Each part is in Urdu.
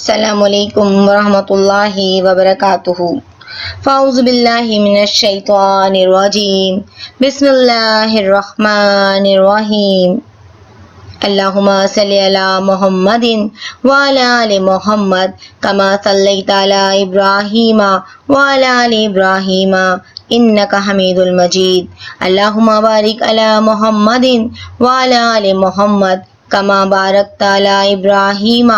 السلام علیکم ورحمۃ اللہ وبرکاتہ۔ فاعوذ باللہ من الشیطان الرجیم، بسم اللہ الرحمن الرحیم۔ اللہم صلی علی محمد وعلی آل محمد کما صلیت علی ابراہیم وعلی آل ابراہیم انک حمید المجید۔ اللہم بارک علی محمد وعلی آل محمد کما بارکت علی ابراہیم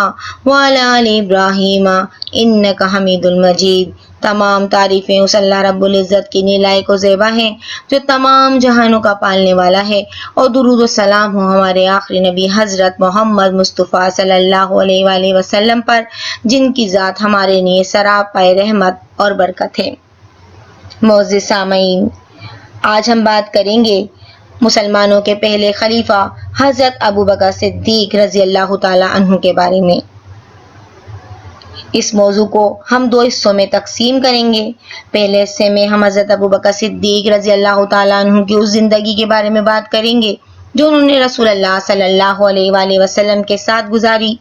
وعلی آل ابراہیم انک حمید المجید۔ تمام تعریفیں اس اللہ رب العزت کی لائق و زیبا ہیں جو تمام جہانوں کا پالنے والا ہے، اور درود و سلام ہو ہمارے آخری نبی حضرت محمد مصطفیٰ صلی اللہ علیہ وآلہ وسلم پر، جن کی ذات ہمارے لیے سراپا رحمت اور برکت ہے۔ معزز سامعین، آج ہم بات کریں گے مسلمانوں کے پہلے خلیفہ حضرت ابوبکر صدیق رضی اللہ تعالی عنہ کے بارے میں۔ اس موضوع کو ہم دو حصوں میں تقسیم کریں گے۔ پہلے حصے میں ہم حضرت ابوبکر صدیق رضی اللہ تعالی عنہ کی اس زندگی کے بارے میں بات کریں گے جو انہوں نے رسول اللہ صلی اللہ علیہ وآلہ وسلم کے ساتھ گزاری،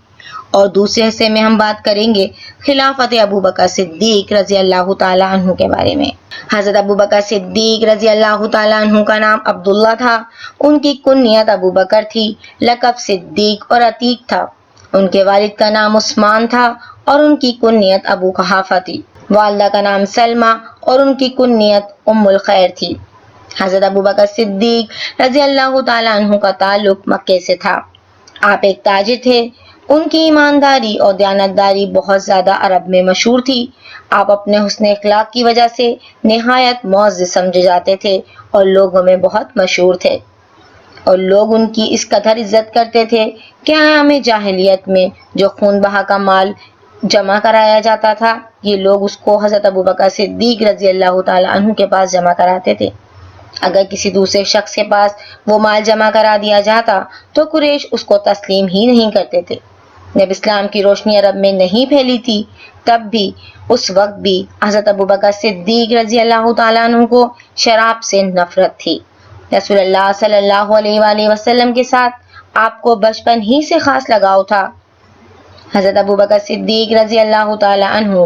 اور دوسرے حصے میں ہم بات کریں گے خلافت ابوبکر صدیق رضی اللہ تعالی عنہ کے بارے میں۔ حضرت ابوبکر صدیق رضی اللہ تعالی عنہ کا نام عبداللہ تھا، ان کی کنیت ابوبکر تھی، لقب صدیق اور عتیق تھا۔ ان کے والد کا نام عثمان تھا اور ان کی کنیت ابو قحافہ تھی۔ والدہ کا نام سلمہ اور ان کی کنیت ام الخیر تھی۔ حضرت ابوبکر صدیق رضی اللہ تعالی عنہ کا تعلق مکے سے تھا۔ آپ ایک تاجر تھے۔ ان کی ایمانداری اور دیانتداری بہت زیادہ عرب میں مشہور تھی۔ آپ اپنے حسن اخلاق کی وجہ سے نہایت معزز سمجھے جاتے تھے اور لوگوں میں بہت مشہور تھے، اور لوگ ان کی اس قدر عزت کرتے تھے کہ ایام جاہلیت میں جو خون بہا کا مال جمع کرایا جاتا تھا، یہ لوگ اس کو حضرت ابوبکر صدیق رضی اللہ تعالی عنہ کے پاس جمع کراتے تھے۔ اگر کسی دوسرے شخص کے پاس وہ مال جمع کرا دیا جاتا تو قریش اس کو تسلیم ہی نہیں کرتے تھے۔ جب اسلام کی روشنی عرب میں نہیں پھیلی تھی، تب بھی اس وقت بھی حضرت ابوبکر صدیق رضی اللہ تعالیٰ عنہ کو شراب سے نفرت تھی۔ رسول اللہ صلی اللہ علیہ وآلہ وسلم کے ساتھ آپ کو بچپن ہی سے خاص لگاؤ تھا۔ حضرت ابوبکر صدیق رضی اللہ تعالیٰ عنہ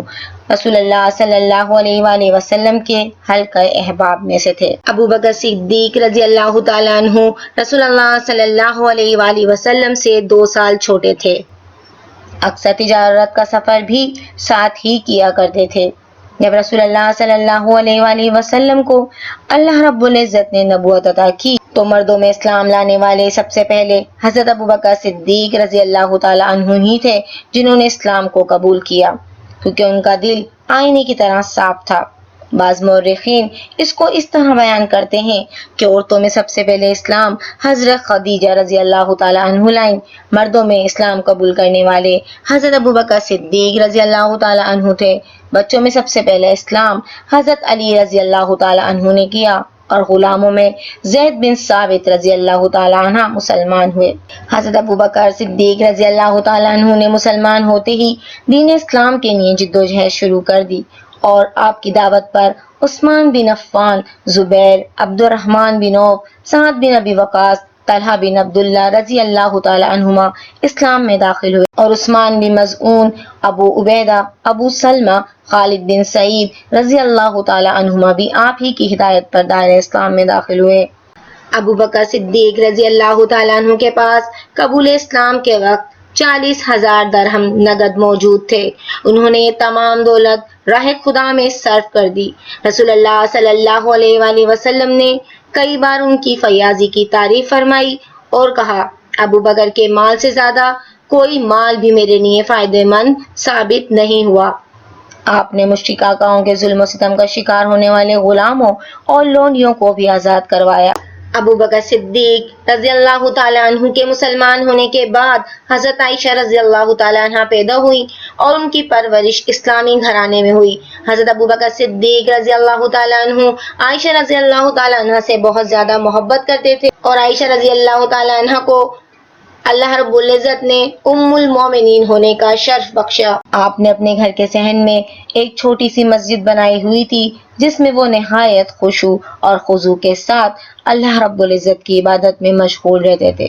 رسول اللہ صلی اللہ علیہ وآلہ وسلم کے حلقہ احباب میں سے تھے۔ ابوبکر صدیق رضی اللہ تعالیٰ عنہ رسول اللہ صلی اللہ علیہ وآلہ وسلم سے 2 سال چھوٹے تھے۔ اکثر تجارت کا سفر بھی ساتھ ہی کیا کرتے تھے۔ جب رسول اللہ صلی اللہ علیہ وآلہ وسلم کو اللہ رب العزت نے نبوت عطا کی تو مردوں میں اسلام لانے والے سب سے پہلے حضرت ابوبکر صدیق رضی اللہ تعالی عنہ ہی تھے جنہوں نے اسلام کو قبول کیا، کیونکہ ان کا دل آئینے کی طرح صاف تھا۔ بعض مورخین اس کو اس طرح بیان کرتے ہیں کہ عورتوں میں سب سے پہلے اسلام حضرت خدیجہ رضی اللہ تعالی عنہ لائیں، مردوں میں اسلام قبول کرنے والے حضرت ابوبکر صدیق رضی اللہ تعالی عنہ تھے۔ بچوں میں سب سے پہلے اسلام حضرت علی رضی اللہ تعالی عنہ نے کیا، اور غلاموں میں زید بن ثابت رضی اللہ تعالی عنہ مسلمان ہوئے۔ حضرت ابوبکر صدیق رضی اللہ تعالی عنہ نے مسلمان ہوتے ہی دین اسلام کے لیے جدوجہد شروع کر دی، اور آپ کی دعوت پر عثمان بن عفان، زبیر، عبد الرحمن بن عوف، سعد بن ابی وقاص، طلحہ بن عبداللہ رضی اللہ تعالی عنہما اسلام میں داخل ہوئے، اور عثمان بن مظعون، ابو عبیدہ، ابو سلمہ، خالد بن سعید رضی اللہ تعالی عنہما بھی آپ ہی کی ہدایت پر دائرہ اسلام میں داخل ہوئے۔ ابوبکر صدیق رضی اللہ تعالی عنہ کے پاس قبول اسلام کے وقت 40,000 درہم نقد موجود تھے۔ انہوں نے یہ تمام دولت راہ خدا میں صرف کر دی۔ رسول اللہ صلی اللہ علیہ وآلہ وسلم نے کئی بار ان کی فیاضی کی تعریف فرمائی اور کہا، ابوبکر کے مال سے زیادہ کوئی مال بھی میرے لیے فائدہ مند ثابت نہیں ہوا۔ آپ نے مشرک آقاؤں کے ظلم و ستم کا شکار ہونے والے غلاموں اور لونڈیوں کو بھی آزاد کروایا۔ ابوبکر صدیق رضی اللہ تعالیٰ عنہ کے مسلمان ہونے کے بعد حضرت عائشہ رضی اللہ تعالیٰ عنہ پیدا ہوئی اور ان کی پرورش اسلامی گھرانے میں ہوئی۔ حضرت ابوبکر صدیق رضی اللہ تعالیٰ عنہ عائشہ رضی اللہ تعالیٰ عنہ سے بہت زیادہ محبت کرتے تھے، اور عائشہ رضی اللہ تعالیٰ عنہ کو اللہ رب العزت نے ام المومنین ہونے کا شرف بخشا۔ آپ نے اپنے گھر کے صحن میں ایک چھوٹی سی مسجد بنائی ہوئی تھی جس میں وہ نہایت خشوع اور خضوع کے ساتھ اللہ رب العزت کی عبادت میں مشغول رہتے تھے۔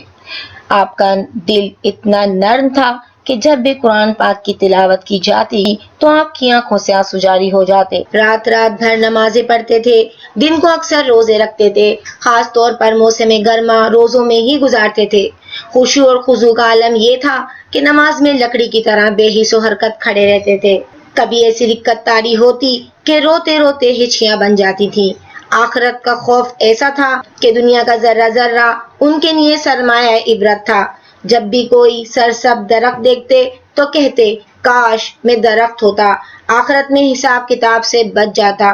آپ کا دل اتنا نرم تھا کہ جب بھی قرآن پاک کی تلاوت کی جاتی تو آپ کی آنکھوں سے آنسو جاری ہو جاتے۔ رات رات بھر نمازیں پڑھتے تھے، دن کو اکثر روزے رکھتے تھے، خاص طور پر موسم گرما روزوں میں ہی گزارتے تھے۔ خشوع اور خضوع کا عالم یہ تھا کہ نماز میں لکڑی کی طرح بے حس و حرکت کھڑے رہتے تھے۔ کبھی ایسی دقت طاری ہوتی کہ روتے روتے ہچکیاں بن جاتی تھیں۔ آخرت کا خوف ایسا تھا کہ دنیا کا ذرہ ذرہ ان کے لیے سرمایہ عبرت تھا۔ جب بھی کوئی سرسبز درخت دیکھتے تو کہتے کاش میں درخت ہوتا، آخرت میں حساب کتاب سے بچ جاتا۔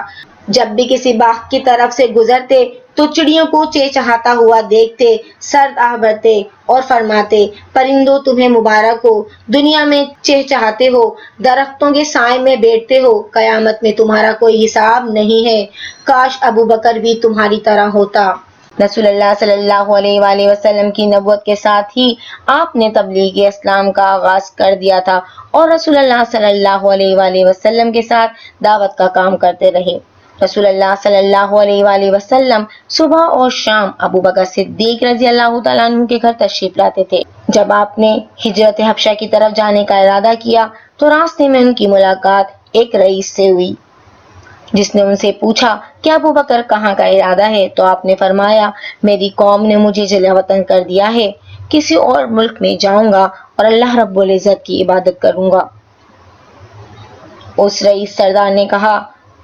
جب بھی کسی باغ کی طرف سے گزرتے تو چڑیوں کو چہچہاتا ہوا دیکھتے سر آہ بھرتے اور فرماتے پرندوں تمہیں مبارک ہو، دنیا میں چہچہاتے ہو، درختوں کے سائے میں بیٹھتے ہو، قیامت میں تمہارا کوئی حساب نہیں ہے، کاش ابو بکر بھی تمہاری طرح ہوتا۔ رسول اللہ صلی اللہ علیہ وآلہ وسلم کی نبوت کے ساتھ ہی آپ نے تبلیغ اسلام کا آغاز کر دیا تھا اور رسول اللہ صلی اللہ علیہ وآلہ وسلم کے ساتھ دعوت کا کام کرتے رہے۔ رسول اللہ صلی اللہ علیہ وآلہ وسلم صبح اور شام ابو بکر صدیق رضی اللہ تعالیٰ عنہ کے گھر تشریف لاتے تھے۔ جب آپ نے ہجرت حبشہ کی طرف جانے کا ارادہ کیا تو راستے میں ان کی ملاقات ایک رئیس سے ہوئی، جس نے ان سے پوچھا کہ ابو بکر کہاں کا ارادہ ہے؟ تو آپ نے فرمایا میری قوم نے مجھے جلا وطن کر دیا ہے، کسی اور ملک میں جاؤں گا اور اللہ رب العزت کی عبادت کروں گا۔ اس رئیس سردار نے کہا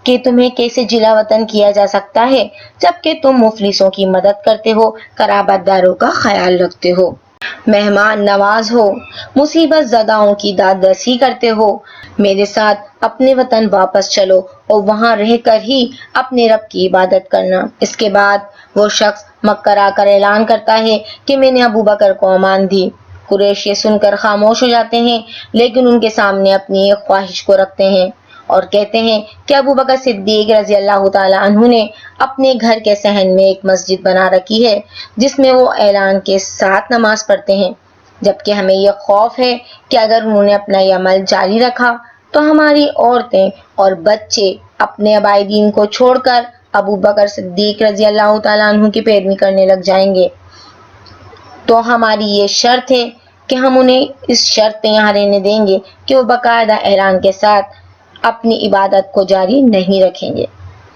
کہ تمہیں کیسے جلا وطن کیا جا سکتا ہے جبکہ تم مفلسوں کی مدد کرتے ہو، قرابت داروں کا خیال رکھتے ہو، مہمان نواز ہو، مصیبت زداؤں کی داد رسی کرتے ہو۔ میرے ساتھ اپنے وطن واپس چلو اور وہاں رہ کر ہی اپنے رب کی عبادت کرنا۔ اس کے بعد وہ شخص مکہ آ کر اعلان کرتا ہے کہ میں نے ابو بکر کو امان دی۔ قریش یہ سن کر خاموش ہو جاتے ہیں، لیکن ان کے سامنے اپنی ایک خواہش کو رکھتے ہیں اور کہتے ہیں کہ ابو بکر صدیق رضی اللہ تعالیٰ عنہ نے اپنے گھر کے صحن میں ایک مسجد بنا رکھی ہے جس میں وہ اعلان کے ساتھ نماز پڑھتے ہیں، جبکہ ہمیں یہ خوف ہے کہ اگر انہوں نے اپنا یہ عمل جاری رکھا تو ہماری عورتیں اور بچے اپنے آبائی دین کو چھوڑ کر ابو بکر صدیق رضی اللہ تعالیٰ عنہ کی پیروی کرنے لگ جائیں گے۔ تو ہماری یہ شرط ہے کہ ہم انہیں اس شرط پہ یہاں رہنے دیں گے کہ وہ باقاعدہ اعلان کے ساتھ اپنی عبادت کو جاری نہیں رکھیں گے۔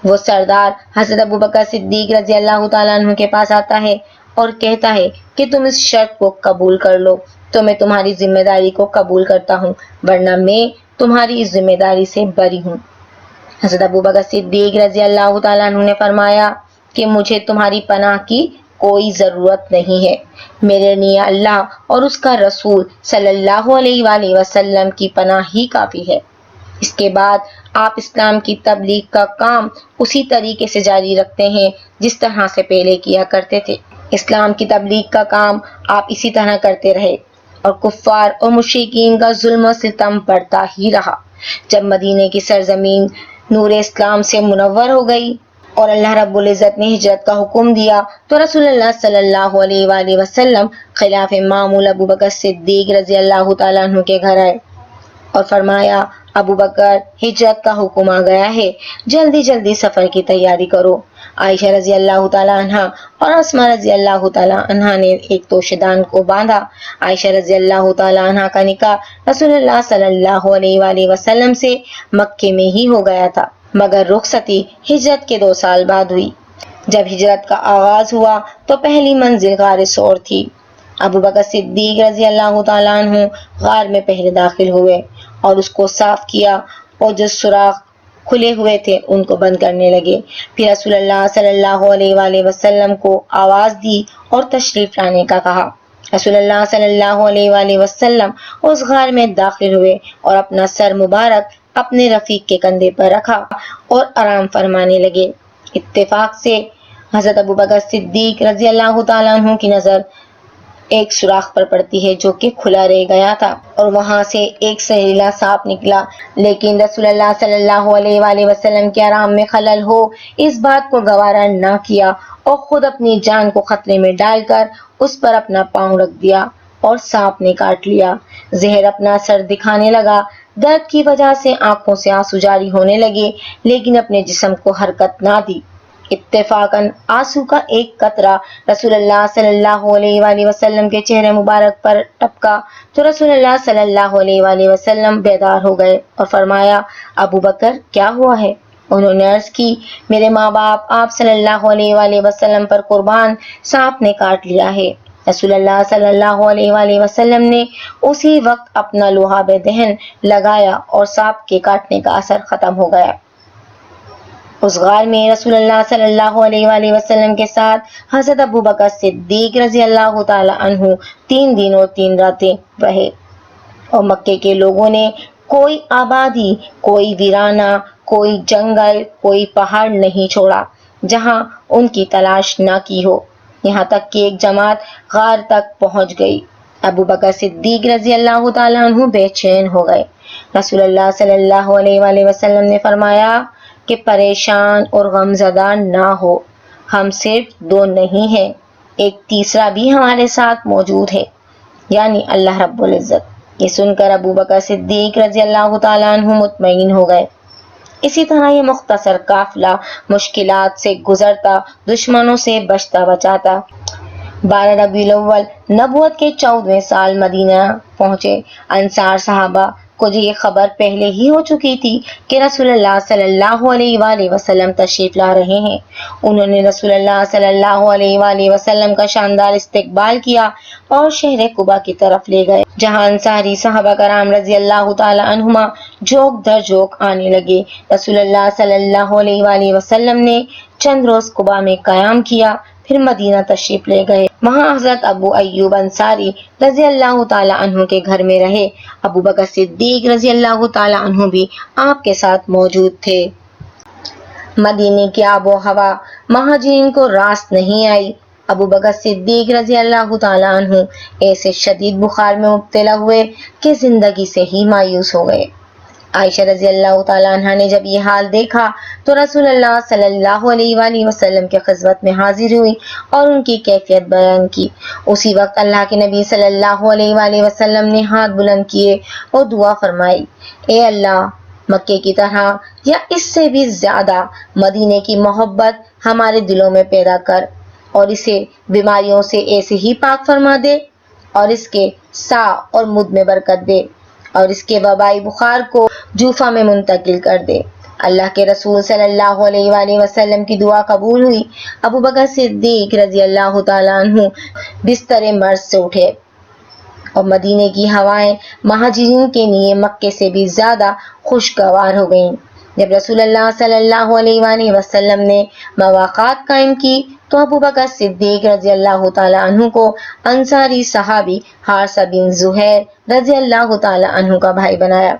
وہ سردار حضرت ابو بکر صدیق رضی اللہ تعالیٰ عنہ کے پاس آتا ہے اور کہتا ہے کہ تم اس شرط کو قبول کر لو تو میں تمہاری ذمہ داری کو قبول کرتا ہوں، ورنہ میں تمہاری اس ذمہ داری سے بری ہوں۔ حضرت ابو بکر صدیق رضی اللہ تعالیٰ عنہ نے فرمایا کہ مجھے تمہاری پناہ کی کوئی ضرورت نہیں ہے، میرے لیے اللہ اور اس کا رسول صلی اللہ علیہ وآلہ وسلم کی پناہ ہی کافی ہے۔ اس کے بعد آپ اسلام کی تبلیغ کا کام اسی طریقے سے جاری رکھتے ہیں جس طرح سے پہلے کیا کرتے تھے۔ اسلام کی تبلیغ کا کام آپ اسی طرح کرتے رہے اور کفار اور مشرکین کا ظلم و ستم بڑھتا ہی رہا۔ جب مدینے کی سرزمین نور اسلام سے منور ہو گئی اور اللہ رب العزت نے ہجرت کا حکم دیا تو رسول اللہ صلی اللہ علیہ وآلہ وسلم خلاف معمول ابو بکر صدیق رضی اللہ تعالیٰ عنہ کے گھر آئے اور فرمایا ابو بکر ہجرت کا حکم آ گیا ہے، جلدی جلدی سفر کی تیاری کرو۔ عائشہ رضی اللہ تعالیٰ عنہ اور اسماء رضی اللہ تعالیٰ عنہ نے ایک توشے دان کو باندھا۔ عائشہ رضی اللہ تعالیٰ عنہ کا نکاح رسول اللہ صلی اللہ علیہ وآلہ وسلم سے مکے میں ہی ہو گیا تھا، مگر رخصتی ہجرت کے 2 سال بعد ہوئی۔ جب ہجرت کا آغاز ہوا تو پہلی منزل غار ثور تھی۔ ابو بکر صدیق رضی اللہ تعالیٰ عنہ غار میں پہلے داخل ہوئے اور اس کو صاف کیا اور جو سوراخ کھلے ہوئے تھے ان کو بند کرنے لگے۔ پھر رسول اللہ صلی اللہ علیہ وآلہ وسلم کو آواز دی اور تشریف لانے کا کہا۔ رسول اللہ صلی اللہ علیہ وآلہ وسلم اس غار میں داخل ہوئے اور اپنا سر مبارک اپنے رفیق کے کندھے پر رکھا اور آرام فرمانے لگے۔ اتفاق سے حضرت ابو بکر صدیق رضی اللہ تعالیٰ عنہ کی نظر ایک سوراخ پر پڑتی ہے جو کہ کھلا رہ گیا تھا اور وہاں سے ایک زہریلا سانپ نکلا، لیکن رسول اللہ صلی اللہ علیہ وآلہ وسلم کے آرام میں خلل ہو اس بات کو گوارا نہ کیا اور خود اپنی جان کو خطرے میں ڈال کر اس پر اپنا پاؤں رکھ دیا اور سانپ نے کاٹ لیا۔ زہر اپنا سر دکھانے لگا، درد کی وجہ سے آنکھوں سے آنسو جاری ہونے لگے، لیکن اپنے جسم کو حرکت نہ دی اتفاقاً آنسو کا ایک قطرہ رسول اللہ صلی اللہ علیہ وآلہ وسلم کے چہرے مبارک پر ٹپکا تو رسول اللہ صلی اللہ علیہ وآلہ وسلم بیدار ہو گئے اور فرمایا ابو بکر کیا ہوا ہے؟ انہوں نے عرض کی میرے ماں باپ آپ صلی اللہ علیہ وآلہ وسلم پر قربان سانپ نے کاٹ لیا ہے۔ رسول اللہ صلی اللہ علیہ وآلہ وسلم نے اسی وقت اپنا لعاب دہن لگایا اور سانپ کے کاٹنے کا اثر ختم ہو گیا۔ اس غار میں رسول اللہ صلی اللہ علیہ وآلہ وسلم کے ساتھ حضرت ابو بکر صدیق رضی اللہ تعالی عنہ 3 دن اور 3 راتیں رہے اور مکے کے لوگوں نے کوئی آبادی، کوئی ویرانہ، کوئی جنگل، کوئی پہاڑ نہیں چھوڑا جہاں ان کی تلاش نہ کی ہو، یہاں تک کہ ایک جماعت غار تک پہنچ گئی۔ ابو بکر صدیق رضی اللہ تعالیٰ عنہ بے چین ہو گئے۔ رسول اللہ صلی اللہ علیہ وآلہ وسلم نے فرمایا کہ پریشان اور غم زدہ نہ ہو، ہم صرف 2 نہیں ہیں، ایک تیسرا بھی ہمارے ساتھ موجود ہے، یعنی اللہ رب العزت۔ یہ سن کر ابو بکر صدیق رضی اللہ تعالیٰ عنہ مطمئن ہو گئے۔ اسی طرح یہ مختصر قافلہ مشکلات سے گزرتا، دشمنوں سے بچتا بچاتا 12 ربیع الاول نبوت کے 14ویں سال مدینہ پہنچے۔ انصار صحابہ کو یہ خبر پہلے ہی ہو چکی تھی کہ رسول اللہ صلی اللہ علیہ وآلہ وسلم تشریف لا رہے ہیں۔ انہوں نے رسول اللہ صلی اللہ علیہ وآلہ وسلم کا شاندار استقبال کیا اور شہر قباء کی طرف لے گئے، جہاں انصاری صحابہ کرام رضی اللہ تعالی عنہما جوک در جوک آنے لگے۔ رسول اللہ صلی اللہ علیہ وآلہ وسلم نے چند روز قباء میں قیام کیا، پھر مدینہ تشریف لے گئے۔ وہاں حضرت ابو ایوب انصاری رضی اللہ تعالی عنہ کے گھر میں رہے۔ ابو بکر صدیق رضی اللہ تعالی عنہ بھی آپ کے ساتھ موجود تھے۔ مدینے کی آب و ہوا مہاجرین کو راست نہیں آئی۔ ابو بکر صدیق رضی اللہ تعالی عنہ ایسے شدید بخار میں مبتلا ہوئے کہ زندگی سے ہی مایوس ہو گئے۔ عائشہ رضی اللہ تعالیٰ عنہ نے جب یہ حال دیکھا تو رسول اللہ صلی اللہ علیہ وآلہ وسلم کی خدمت میں حاضر ہوئی اور ان کی کیفیت بیان کی۔ اسی وقت اللہ کے نبی صلی اللہ علیہ وآلہ وسلم نے ہاتھ بلند کیے اور دعا فرمائی، اے اللہ، مکے کی طرح یا اس سے بھی زیادہ مدینے کی محبت ہمارے دلوں میں پیدا کر اور اسے بیماریوں سے ایسے ہی پاک فرما دے اور اس کے سا اور مد میں برکت دے اور اس کے وبائی بخار کو جوفا میں منتقل کر دے۔ اللہ کے رسول صلی اللہ علیہ وآلہ وسلم کی دعا قبول ہوئی۔ ابو بکر صدیق رضی اللہ تعالیٰ عنہ بستر مرض سے اٹھے اور مدینے کی ہوائیں مہاجرین کے لیے مکے سے بھی زیادہ خوشگوار ہو گئیں۔ جب رسول اللہ صلی اللہ علیہ وآلہ وسلم نے مواقعات قائم کی تو ابو بکر صدیق رضی اللہ تعالیٰ عنہ کو انصاری صحابی حارثہ بن زہیر رضی اللہ تعالیٰ عنہ کا بھائی بنایا۔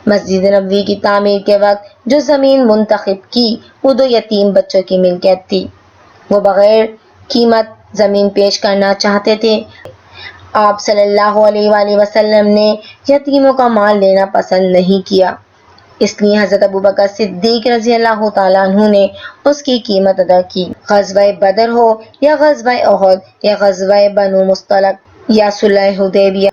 مسجد نبوی کی تعمیر کے وقت جو زمین منتخب کی وہ 2 یتیم بچوں کی ملکیت تھی۔ وہ بغیر قیمت زمین پیش کرنا چاہتے تھے۔ آپ صلی اللہ علیہ وآلہ وسلم نے یتیموں کا مال لینا پسند نہیں کیا، اس لیے حضرت ابو بکر صدیق رضی اللہ تعالیٰ عنہ نے اس کی قیمت ادا کی۔ غزوہ بدر ہو یا غزوہ احد یا غزوہ بنو مصطلق یا صلح حدیبیہ،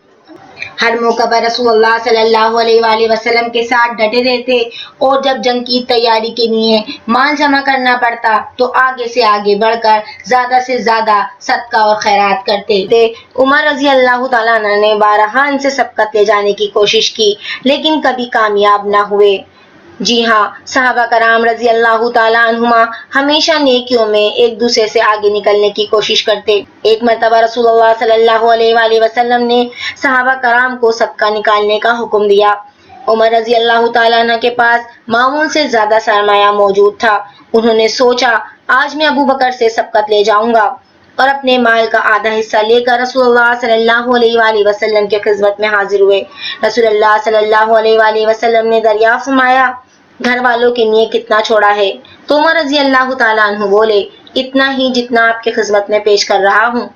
ہر موقع پر رسول اللہ صلی اللہ علیہ وآلہ وسلم کے ساتھ ڈٹے رہتے اور جب جنگ کی تیاری کے لیے مال جمع کرنا پڑتا تو آگے سے آگے بڑھ کر زیادہ سے زیادہ صدقہ اور خیرات کرتے تھے۔ عمر رضی اللہ تعالیٰ عنہ نے بارہا ان سے سبقت لے جانے کی کوشش کی لیکن کبھی کامیاب نہ ہوئے۔ جی ہاں، صحابہ کرام رضی اللہ تعالیٰ عنہما ہمیشہ نیکیوں میں ایک دوسرے سے آگے نکلنے کی کوشش کرتے۔ ایک مرتبہ رسول اللہ صلی اللہ علیہ وآلہ وسلم نے صحابہ کرام کو صدقہ نکالنے کا حکم دیا۔ عمر رضی اللہ تعالیٰ عنہ کے پاس معمول سے زیادہ سرمایہ موجود تھا۔ انہوں نے سوچا آج میں ابو بکر سے سبقت لے جاؤں گا اور اپنے مال کا آدھا حصہ لے کر رسول اللہ صلی اللہ علیہ وآلہ وسلم کی خدمت میں حاضر ہوئے۔ رسول اللہ صلی اللہ علیہ وآلہ وسلم نے دریافت فرمایا، گھر والوں کے لیے کتنا چھوڑا ہے؟ تو عمر رضی اللہ تعالیٰ عنہ بولے، اتنا ہی جتنا آپ کی خدمت میں پیش کر رہا ہوں۔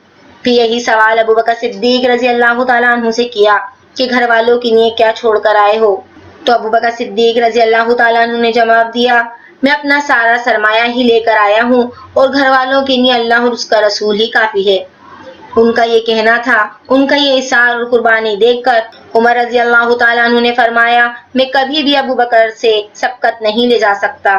پھر یہی سوال ابو بکر صدیق رضی اللہ تعالیٰ عنہ سے کیا کہ گھر والوں کے لیے کیا چھوڑ کر آئے ہو؟ تو ابو بکر صدیق رضی اللہ تعالیٰ عنہ نے جواب دیا، میں اپنا سارا سرمایہ ہی لے کر آیا ہوں اور گھر والوں کے لیے اللہ اور اس کا رسول ہی کافی ہے۔ ان کا یہ کہنا تھا۔ ان کا یہ اصرار اور قربانی دیکھ کر عمر رضی اللہ تعالیٰ عنہ نے فرمایا، میں کبھی بھی ابو بکر سے سبقت نہیں لے جا سکتا۔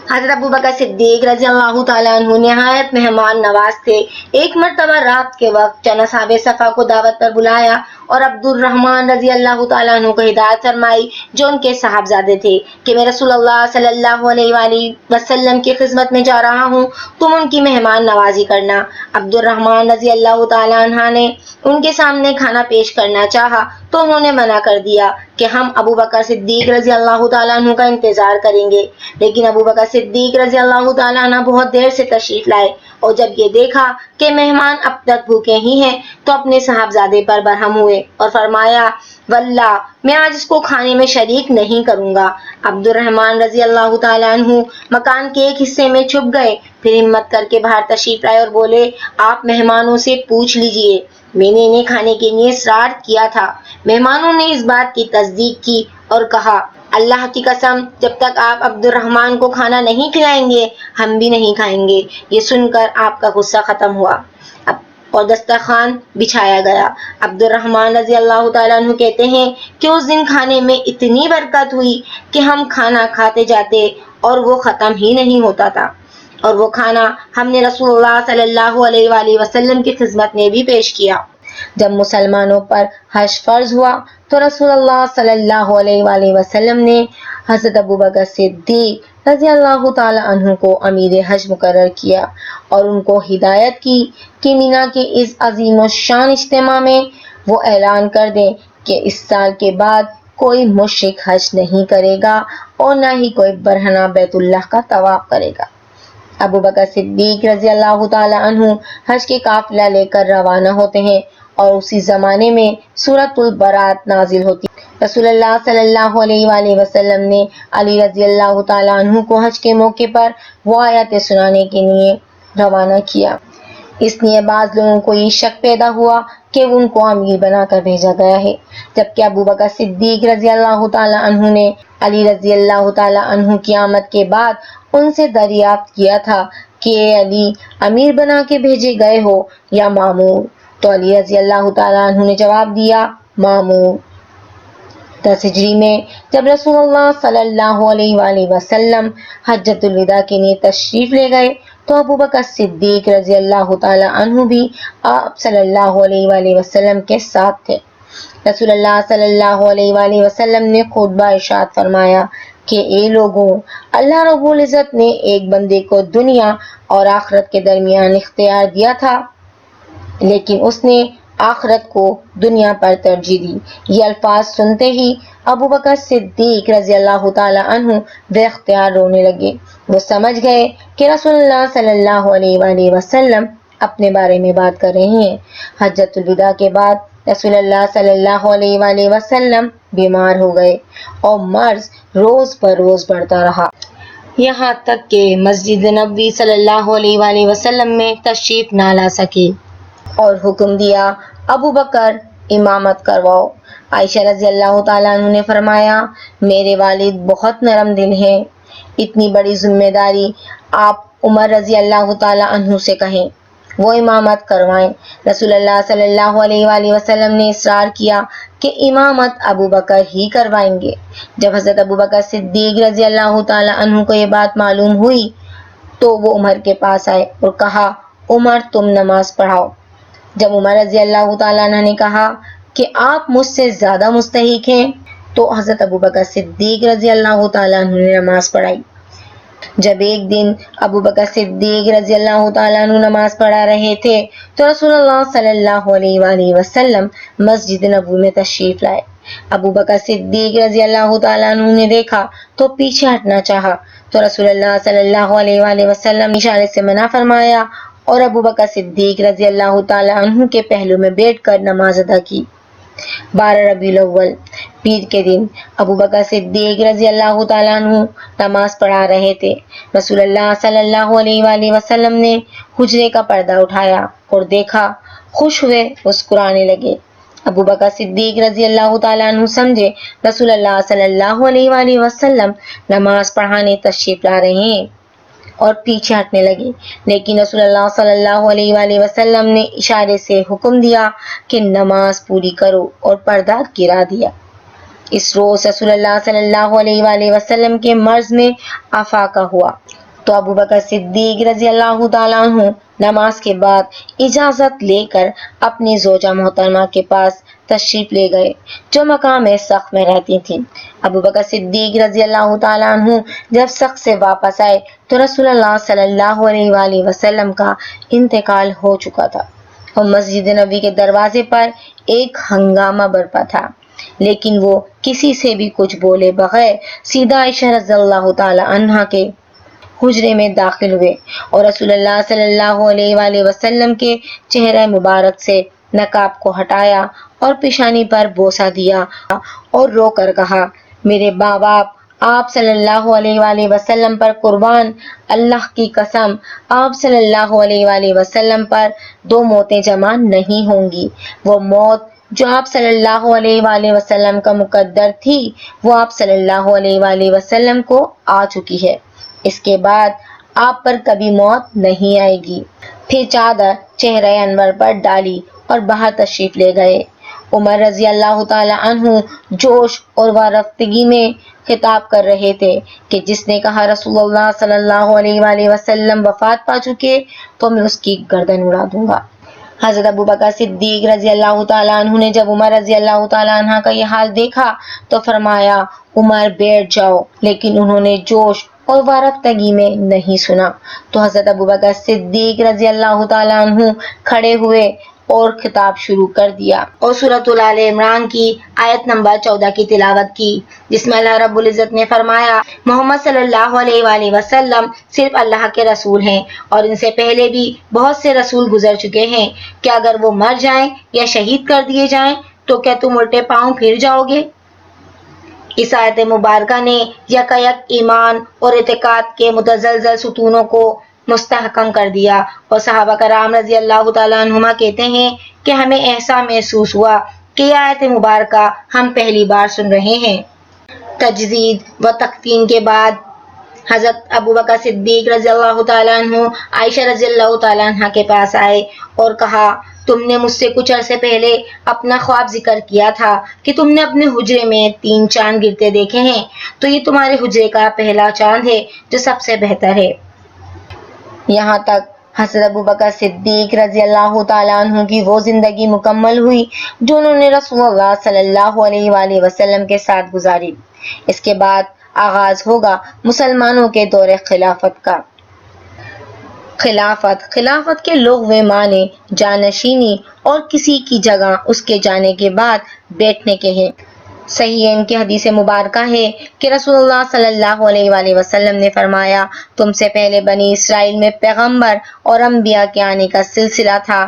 حضرت ابو بکر صدیق رضی اللہ تعالیٰ عنہ نہایت مہمان نواز تھے۔ ایک مرتبہ رات کے وقت چند اصحاب صفا کو دعوت پر بلایا اور عبد الرحمن رضی اللہ تعالیٰ عنہ کو ہدایت فرمائی جو ان کے صاحبزادے تھے کہ میں رسول اللہ صلی اللہ علیہ وآلہ وسلم کی خدمت میں جا رہا ہوں، تم ان کی مہمان نوازی کرنا۔ عبد الرحمن رضی اللہ تعالیٰ عنہ نے ان کے سامنے کھانا پیش کرنا چاہا تو انہوں نے منع کر دیا کہ ہم ابو بکر صدیق رضی اللہ تعالیٰ عنہ کا انتظار کریں گے، لیکن ابو بکر صدیق رضی اللہ تعالیٰ عنہ بہت دیر سے تشریف لائے اور جب یہ دیکھا کہ مہمان اب تک بھوکے ہی ہیں تو اپنے صاحبزادے پر برہم ہوئے اور فرمایا واللہ میں آج اس کو کھانے میں شریک نہیں کروں گا۔ عبد الرحمن رضی اللہ تعالیٰ عنہ مکان کے ایک حصے میں چھپ گئے، پھر ہمت کر کے باہر تشریف لائے اور بولے آپ مہمانوں سے پوچھ لیجئے، میں نے انہیں کھانے کے لیے اصرار کیا تھا۔ مہمانوں نے اس بات کی تصدیق کی اور کہا اللہ کی قسم جب تک آپ عبد الرحمن کو کھانا نہیں کھلائیں گے ہم بھی نہیں کھائیں گے۔ یہ سن کر آپ کا غصہ ختم ہوا اور دسترخوان بچھایا گیا۔ عبد الرحمن رضی اللہ تعالیٰ عنہ کہتے ہیں کہ اس دن کھانے میں اتنی برکت ہوئی کہ ہم کھانا کھاتے جاتے اور وہ ختم ہی نہیں ہوتا تھا، اور وہ کھانا ہم نے رسول اللہ صلی اللہ علیہ وآلہ وسلم کی خدمت میں بھی پیش کیا۔ جب مسلمانوں پر حج فرض ہوا تو رسول اللہ صلی اللہ علیہ وآلہ وسلم نے حضرت ابو بکر صدیق رضی اللہ تعالی عنہ کو امیر حج مقرر کیا اور ان کو ہدایت کی کہ مینا کے اس عظیم الشان اجتماع میں وہ اعلان کر دیں کہ اس سال کے بعد کوئی مشرک حج نہیں کرے گا اور نہ ہی کوئی برہنہ بیت اللہ کا طواف کرے گا۔ ابو بکر صدیق رضی اللہ تعالی عنہ حج کے قافلہ لے کر روانہ ہوتے ہیں اور اسی زمانے میں سورۃ البراۃ نازل ہوتی ہے۔ رسول اللہ صلی اللہ علیہ وآلہ وسلم نے علی رضی اللہ تعالی عنہ کو حج کے موقع پر وہ آیتیں سنانے کے لیے روانہ کیا۔ اس لیے بعض لوگوں کو یہ شک پیدا ہوا کہ ان کو امیر بنا کر بھیجا گیا ہے، جبکہ ابو بکر صدیق رضی اللہ تعالی عنہ نے علی رضی اللہ تعالی عنہ کی آمد کے بعد ان سے دریافت کیا تھا کہ اے علی امیر بنا کے بھیجے گئے ہو یا مامور؟ تو علی رضی اللہ تعالیٰ عنہ نے جواب دیا مامور۔ 10 ہجری میں جب رسول اللہ صلی اللہ علیہ وآلہ وسلم حجۃ الوداع کے لیے تشریف لے گئے تو ابو بکر صدیق رضی اللہ تعالیٰ عنہ بھی آپ صلی اللہ علیہ وآلہ وسلم کے ساتھ تھے۔ رسول اللہ صلی اللہ علیہ وآلہ وسلم نے خطبہ ارشاد فرمایا کہ اے لوگوں، اللہ رب العزت نے ایک بندے کو دنیا اور آخرت کے درمیان اختیار دیا تھا، لیکن اس نے آخرت کو دنیا پر ترجیح دی۔ یہ الفاظ سنتے ہی ابو بکر صدیق رضی اللہ تعالی عنہ بے اختیار رونے لگے۔ وہ سمجھ گئے کہ رسول اللہ صلی اللہ علیہ وآلہ وسلم اپنے بارے میں بات کر رہے ہیں۔ حجۃ الوداع کے بعد رسول اللہ صلی اللہ علیہ وآلہ وسلم بیمار ہو گئے اور مرض روز پر روز بڑھتا رہا، یہاں تک کہ مسجد نبوی صلی اللہ علیہ وآلہ وسلم میں تشریف نہ لا سکے اور حکم دیا ابو بکر امامت کرواؤ۔ عائشہ رضی اللہ تعالیٰ عنہ نے فرمایا میرے والد بہت نرم دل ہیں، اتنی بڑی ذمہ داری آپ عمر رضی اللہ تعالیٰ عنہ سے کہیں وہ امامت کروائیں۔ رسول اللہ صلی اللہ علیہ وآلہ وسلم نے اصرار کیا کہ امامت ابو بکر ہی کروائیں گے۔ جب حضرت ابو بکر صدیق رضی اللہ تعالیٰ عنہ کو یہ بات معلوم ہوئی تو وہ عمر کے پاس آئے اور کہا عمر تم نماز پڑھاؤ۔ جب عمر رضی اللہ تعالیٰ عنہ نے کہا کہ آپ مجھ سے زیادہ مستحق ہیں تو حضرت ابو بکر صدیق رضی اللہ تعالیٰ عنہ نے نماز پڑھائی۔ جب ایک دن ابو بکر صدیق رضی اللہ تعالیٰ عنہ نماز پڑھا رہے تھے تو رسول اللہ صلی اللہ علیہ وآلہ وسلم مسجد نبوی میں تشریف لائے۔ ابو بکر صدیق رضی اللہ تعالیٰ عنہ نے دیکھا تو پیچھے ہٹنا چاہا تو رسول اللہ صلی اللہ علیہ وآلہ وسلم نے اشارے سے منع فرمایا اور ابو بکر صدیق رضی اللہ تعالیٰ عنہ کے پہلو میں بیٹھ کر نماز ادا کی۔ 12 ربیع الاول پیر کے دن ابو بکر صدیق رضی اللہ تعالیٰ عنہ نماز پڑھا رہے تھے۔ رسول اللہ صلی اللہ علیہ وآلہ وسلم نے حجرے کا پردہ اٹھایا اور دیکھا، خوش ہوئے، مسکرانے لگے۔ ابو بکر صدیق رضی اللہ تعالیٰ عنہ سمجھے رسول اللہ صلی اللہ علیہ وآلہ وسلم نماز پڑھانے تشریف لا رہے ہیں اور پیچھے ہٹنے لگے، لیکن رسول اللہ صلی اللہ علیہ وآلہ وسلم نے اشارے سے حکم دیا کہ نماز پوری کرو اور پردہ گرا دیا۔ اس روز رسول اللہ صلی اللہ علیہ وآلہ وسلم کے مرض میں افاقہ ہوا تو ابو بکر صدیق رضی اللہ تعالیٰ عنہ نماز کے بعد اجازت لے کر اپنی زوجہ محترمہ کے پاس تشریف لے گئے جو مقام سخت میں رہتی تھیں۔ ابو بکر صدیق رضی اللہ تعالیٰ عنہ جب سخت سے واپس آئے تو رسول اللہ صلی اللہ علیہ وآلہ وسلم کا انتقال ہو چکا تھا اور مسجد نبوی کے دروازے پر ایک ہنگامہ برپا تھا، لیکن وہ کسی سے بھی کچھ بولے بغیر سیدھا عائشہ رضی اللہ تعالی عنہا کے حجرے میں داخل ہوئے اور رسول اللہ صلی اللہ علیہ وآلہ وسلم کے چہرہ مبارک سے نقاب کو ہٹایا اور پیشانی پر بوسہ دیا اور رو کر کہا، میرے ماں باپ آپ صلی اللہ علیہ وآلہ وسلم پر قربان، اللہ کی قسم آپ صلی اللہ علیہ وآلہ وسلم پر دو موتیں جمع نہیں ہوں گی۔ وہ موت جو آپ صلی اللہ علیہ وآلہ وسلم کا مقدر تھی وہ آپ صلی اللہ علیہ وآلہ وسلم کو آ چکی ہے، اس کے بعد آپ پر کبھی موت نہیں آئے گی۔ پھر چادر چہرہ انور پر ڈالی اور باہر تشریف لے گئے۔ عمر رضی اللہ تعالی عنہ جوش اور وارفتگی میں خطاب کر رہے تھے کہ جس نے کہا رسول اللہ صلی اللہ علیہ وآلہ وسلم وفات پا چکے تو میں اس کی گردن اڑا دوں گا۔ حضرت ابو بکر صدیق رضی اللہ تعالیٰ عنہ نے جب عمر رضی اللہ تعالیٰ عنہ کا یہ حال دیکھا تو فرمایا، عمر بیٹھ جاؤ، لیکن انہوں نے جوش اور وارفتگی میں نہیں سنا تو حضرت ابو بکر صدیق رضی اللہ تعالیٰ عنہ کھڑے ہوئے اور خطاب شروع کر دیا اور سورۃ آل عمران کی آیت نمبر 14 کی تلاوت کی، جس میں اللہ رب العزت نے فرمایا، محمد صلی اللہ علیہ وآلہ وسلم صرف اللہ کے رسول ہیں اور ان سے پہلے بھی بہت سے رسول گزر چکے ہیں، کہ اگر وہ مر جائیں یا شہید کر دیے جائیں تو کیا تم الٹے پاؤں پھر جاؤ گے؟ اس آیت مبارکہ نے یکایک ایمان اور اعتقاد کے متزلزل ستونوں کو مستحکم کر دیا اور صحابہ کرام رضی اللہ تعالیٰ عنہما کہتے ہیں کہ ہمیں ایسا محسوس ہوا کہ یہ آیت مبارکہ ہم پہلی بار سن رہے ہیں۔ تجدید و تکفین کے بعد حضرت ابو بکر صدیق رضی اللہ تعالیٰ عنہ عائشہ رضی اللہ تعالیٰ عنہ کے پاس آئے اور کہا، تم نے مجھ سے کچھ عرصے پہلے اپنا خواب ذکر کیا تھا کہ تم نے اپنے حجرے میں 3 چاند گرتے دیکھے ہیں، تو یہ تمہارے حجرے کا پہلا چاند ہے جو سب سے بہتر ہے۔ یہاں تک حضرت ابو بکر صدیق رضی اللہ تعالیٰ عنہ کی وہ زندگی مکمل ہوئی جو انہوں نے رسول اللہ صلی اللہ علیہ وآلہ وسلم کے ساتھ گزاری۔ اس کے بعد آغاز ہوگا مسلمانوں کے دور خلافت کا۔ خلافت کے لغوی معنی جانشینی اور کسی کی جگہ اس کے جانے کے بعد بیٹھنے کے ہیں۔ صحیحین کی حدیث مبارکہ ہے کہ رسول اللہ صلی اللہ علیہ وآلہ وسلم نے فرمایا، تم سے پہلے بنی اسرائیل میں پیغمبر اور انبیاء کے آنے کا سلسلہ تھا،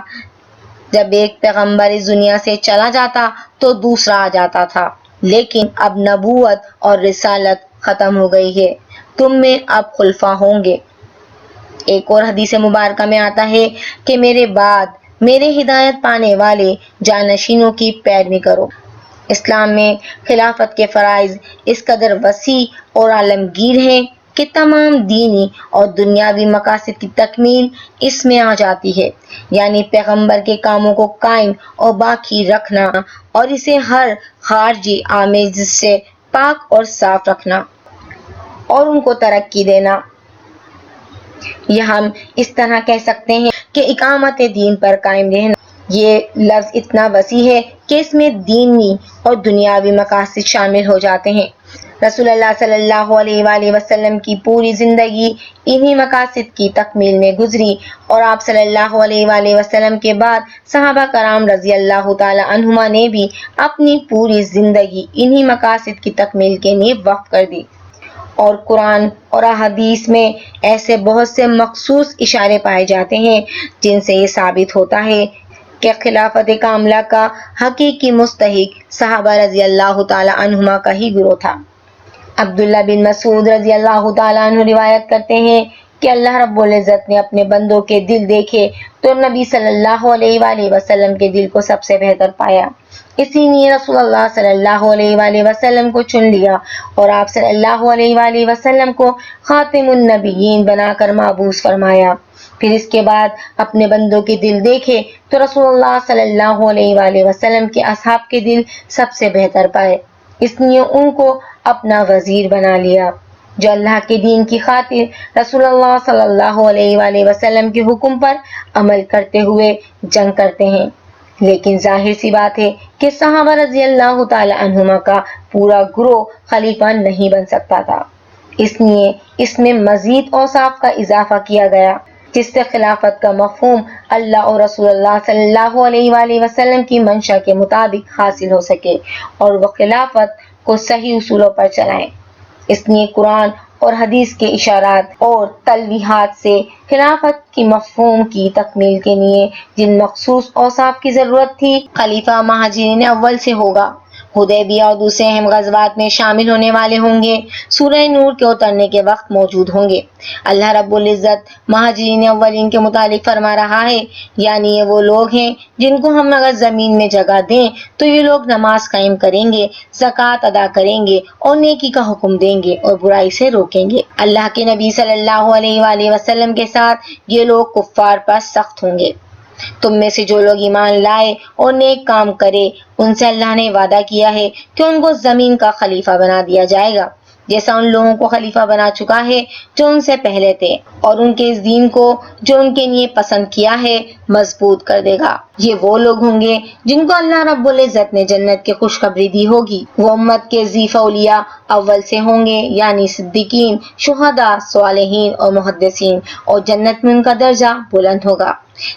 جب ایک پیغمبر اس دنیا سے چلا جاتا تو دوسرا آ جاتا تھا، لیکن اب نبوت اور رسالت ختم ہو گئی ہے، تم میں اب خلفاء ہوں گے۔ ایک اور حدیث مبارکہ میں آتا ہے کہ میرے بعد میرے ہدایت پانے والے جانشینوں کی پیروی کرو۔ اسلام میں خلافت کے فرائض اس قدر وسیع اور عالمگیر ہیں کہ تمام دینی اور دنیاوی مقاصد کی تکمیل اس میں آ جاتی ہے، یعنی پیغمبر کے کاموں کو قائم اور باقی رکھنا اور اسے ہر خارجی آمیز سے پاک اور صاف رکھنا اور ان کو ترقی دینا۔ یہ ہم اس طرح کہہ سکتے ہیں کہ اقامت دین پر قائم رہنا۔ یہ لفظ اتنا وسیع ہے کہ اس میں دینی اور دنیاوی مقاصد شامل ہو جاتے ہیں۔ رسول اللہ صلی اللہ علیہ وآلہ وسلم کی پوری زندگی انہی مقاصد کی تکمیل میں گزری اور آپ صلی اللہ علیہ وآلہ وسلم کے بعد صحابہ کرام رضی اللہ تعالی عنہما نے بھی اپنی پوری زندگی انہی مقاصد کی تکمیل کے لیے وقف کر دی، اور قرآن اور احادیث میں ایسے بہت سے مخصوص اشارے پائے جاتے ہیں جن سے یہ ثابت ہوتا ہے کہ خلافت کاملہ کا حقیقی مستحق صحابہ رضی اللہ تعالی عنہما کا ہی گروہ تھا۔ عبداللہ بن مسعود رضی اللہ تعالی عنہ روایت کرتے ہیں کہ اللہ رب العزت نے اپنے بندوں کے دل دیکھے تو نبی صلی اللہ علیہ وآلہ وسلم کے دل کو سب سے بہتر پایا، اسی لیے رسول اللہ صلی اللہ علیہ وآلہ وسلم کو چن لیا اور آپ صلی اللہ علیہ وآلہ وسلم کو خاتم النبیین بنا کر مبعوث فرمایا۔ پھر اس کے بعد اپنے بندوں کے دل دیکھے تو رسول اللہ صلی اللہ علیہ وآلہ وسلم کے اصحاب کے دل سب سے بہتر پائے، اس لیے ان کو اپنا وزیر بنا لیا، جو اللہ کے دین کی خاطر رسول اللہ صلی اللہ علیہ وآلہ وسلم کے حکم پر عمل کرتے ہوئے جنگ کرتے ہیں۔ لیکن ظاہر سی بات ہے کہ صحابہ رضی اللہ تعالی عنہما کا پورا گروہ خلیفہ نہیں بن سکتا تھا، اس لیے اس میں مزید اوصاف کا اضافہ کیا گیا جس سے خلافت کا مفہوم اللہ اور رسول اللہ صلی اللہ علیہ وآلہ وسلم کی منشا کے مطابق حاصل ہو سکے اور وہ خلافت کو صحیح اصولوں پر چلائیں۔ اس لیے قرآن اور حدیث کے اشارات اور تلویحات سے خلافت کی مفہوم کی تکمیل کے لیے جن مخصوص اوصاف کی ضرورت تھی، خلیفہ مہاجرین اول سے ہوگا، حدیبیہ اور دوسرے اہم غزوات میں شامل ہونے والے ہوں گے، سورہ نور کے اترنے کے وقت موجود ہوں گے۔ اللہ رب العزت مہاجرین اولین کے متعلق فرما رہا ہے، یعنی یہ وہ لوگ ہیں جن کو ہم اگر زمین میں جگہ دیں تو یہ لوگ نماز قائم کریں گے، زکوٰۃ ادا کریں گے اور نیکی کا حکم دیں گے اور برائی سے روکیں گے۔ اللہ کے نبی صلی اللہ علیہ وآلہ وسلم کے ساتھ یہ لوگ کفار پر سخت ہوں گے۔ تم میں سے جو لوگ ایمان لائے اور نیک کام کرے ان سے اللہ نے وعدہ کیا ہے کہ ان کو زمین کا خلیفہ بنا دیا جائے گا، جیسا ان لوگوں کو خلیفہ بنا چکا ہے جو ان سے پہلے تھے، اور ان کے اس دین کو جو ان کے لیے پسند کیا ہے مضبوط کر دے گا۔ یہ وہ لوگ ہوں گے جن کو اللہ رب العزت نے جنت کی خوشخبری دی ہوگی۔ وہ امت کے ضیف اولیاء اول سے ہوں گے، یعنی صدیقین، شہداء، صالحین اور محدثین، اور جنت میں ان کا درجہ بلند ہوگا۔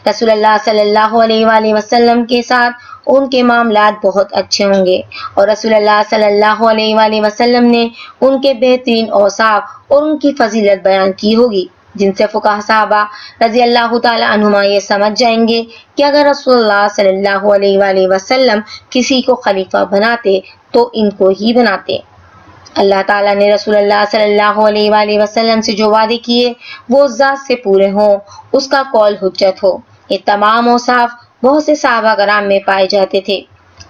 رسول اللہ صلی اللہ علیہ وآلہ وسلم کے ساتھ ان کے معاملات بہت اچھے ہوں گے، اور رسول اللہ صلی اللہ علیہ وآلہ وسلم نے ان کے بہترین اوصاف اور ان کی فضیلت بیان کی ہوگی، جن سے فقہاء صحابہ رضی اللہ تعالی عنہما یہ سمجھ جائیں گے کہ اگر رسول اللہ صلی اللہ علیہ وآلہ وسلم کسی کو خلیفہ بناتے تو ان کو ہی بناتے۔ اللہ تعالیٰ نے رسول اللہ صلی اللہ علیہ وآلہ وسلم سے جو وعدے کیے وہ اس ذات سے پورے ہوں، اس کا قول حجت ہو۔ یہ تمام اوصاف بہت سے صحابہ کرام میں پائے جاتے تھے،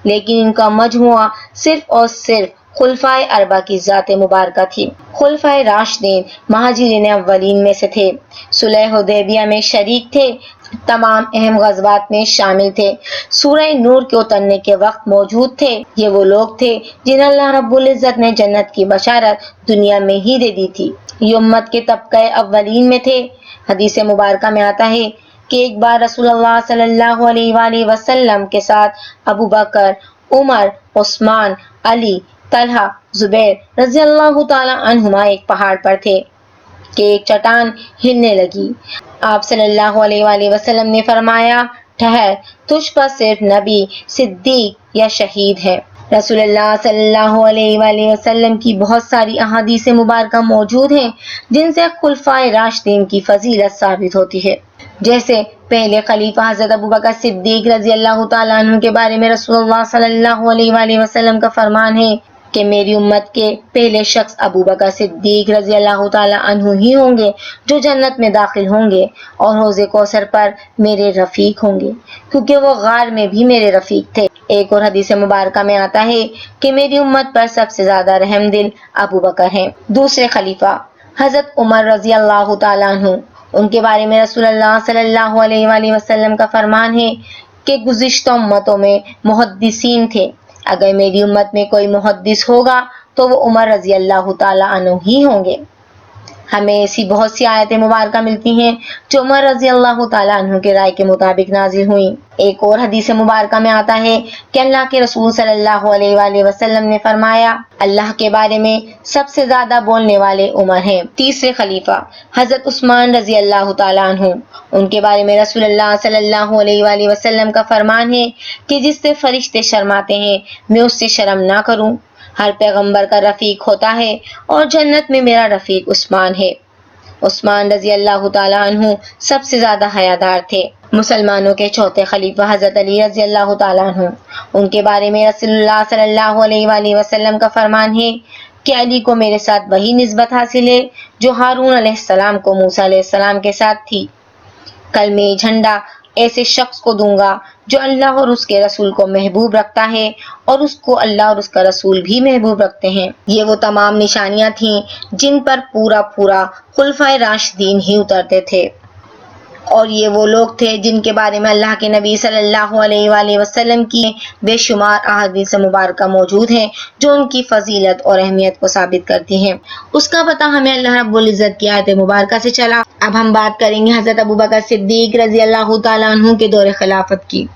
لیکن ان کا مجموعہ صرف اور صرف خلفائے اربعہ کی ذات مبارکہ تھی۔ خلفائے راشدین مہاجرین اولین میں سے تھے، صلح حدیبیہ میں شریک تھے، تمام اہم غزوات میں شامل تھے، سورہ نور کے اترنے کے وقت موجود تھے۔ یہ وہ لوگ تھے جنہیں اللہ رب العزت نے جنت کی بشارت دنیا میں ہی دے دی تھی۔ یہ امت کے طبقہ اولین میں تھے۔ حدیث مبارکہ میں آتا ہے کہ ایک بار رسول اللہ صلی اللہ علیہ وآلہ وسلم کے ساتھ ابو بکر، عمر، عثمان، علی، طلحہ، زبیر رضی اللہ تعالی عنہما ایک پہاڑ پر تھے کہ ایک چٹان ہلنے لگی۔ آپ صلی اللہ علیہ وآلہ وسلم نے فرمایا، ٹھہر، تجھ پر صرف نبی، صدیق یا شہید ہے۔ رسول اللہ صلی اللہ علیہ وآلہ وسلم کی بہت ساری احادیث مبارکہ موجود ہیں جن سے خلفائے راشدین کی فضیلت ثابت ہوتی ہے۔ جیسے پہلے خلیفہ حضرت ابوبکر صدیق رضی اللہ تعالیٰ عنہ کے بارے میں رسول اللہ صلی اللہ علیہ وآلہ وسلم کا فرمان ہے کہ میری امت کے پہلے شخص ابوبکر صدیق رضی اللہ تعالیٰ عنہ ہی ہوں گے جو جنت میں داخل ہوں گے اور حوض کوثر پر میرے رفیق ہوں گے، کیونکہ وہ غار میں بھی میرے رفیق تھے۔ ایک اور حدیث مبارکہ میں آتا ہے کہ میری امت پر سب سے زیادہ رحم دل ابوبکر ہیں۔ دوسرے خلیفہ حضرت عمر رضی اللہ تعالیٰ عنہ، ان کے بارے میں رسول اللہ صلی اللہ علیہ وآلہ وسلم کا فرمان ہے کہ گزشتہ امتوں میں محدثین تھے، اگر میری امت میں کوئی محدث ہوگا تو وہ عمر رضی اللہ تعالیٰ عنہ ہی ہوں گے۔ ہمیں ایسی بہت سی آیتیں مبارکہ ملتی ہیں جو عمر رضی اللہ تعالیٰ عنہ کے رائے کے مطابق نازل ہوئیں۔ ایک اور حدیث مبارکہ میں آتا ہے کہ اللہ کے رسول صلی اللہ علیہ وآلہ وسلم نے فرمایا، اللہ کے بارے میں سب سے زیادہ بولنے والے عمر ہیں۔ تیسرے خلیفہ حضرت عثمان رضی اللہ تعالیٰ عنہ، ان کے بارے میں رسول اللہ صلی اللہ علیہ وآلہ وسلم کا فرمان ہے کہ جس سے فرشتے شرماتے ہیں میں اس سے شرم نہ کروں۔ ہر پیغمبر کا رفیق ہوتا ہے اور جنت میں میرا رفیق عثمان ہے۔ عثمان رضی اللہ تعالیٰ عنہ سب سے زیادہ حیادار تھے۔ مسلمانوں کے چوتھے خلیفہ حضرت علی رضی اللہ تعالیٰ عنہ، ان کے بارے میں رسول اللہ صلی اللہ علیہ وآلہ وسلم کا فرمان ہے کہ علی کو میرے ساتھ وہی نسبت حاصل ہے جو ہارون علیہ السلام کو موسیٰ علیہ السلام کے ساتھ تھی۔ کل میں یہ جھنڈا ایسے شخص کو دوں گا جو اللہ اور اس کے رسول کو محبوب رکھتا ہے اور اس کو اللہ اور اس کا رسول بھی محبوب رکھتے ہیں۔ یہ وہ تمام نشانیاں تھیں جن پر پورا خلفائے راشدین ہی اترتے تھے۔ اور یہ وہ لوگ تھے جن کے بارے میں اللہ کے نبی صلی اللہ علیہ وآلہ وسلم کی بے شمار احادیث مبارکہ موجود ہیں جو ان کی فضیلت اور اہمیت کو ثابت کرتی ہیں۔ اس کا پتہ ہمیں اللہ رب العزت کی آیت مبارکہ سے چلا۔ اب ہم بات کریں گے حضرت ابوبکر صدیق رضی اللہ تعالیٰ عنہ کے دور خلافت کی۔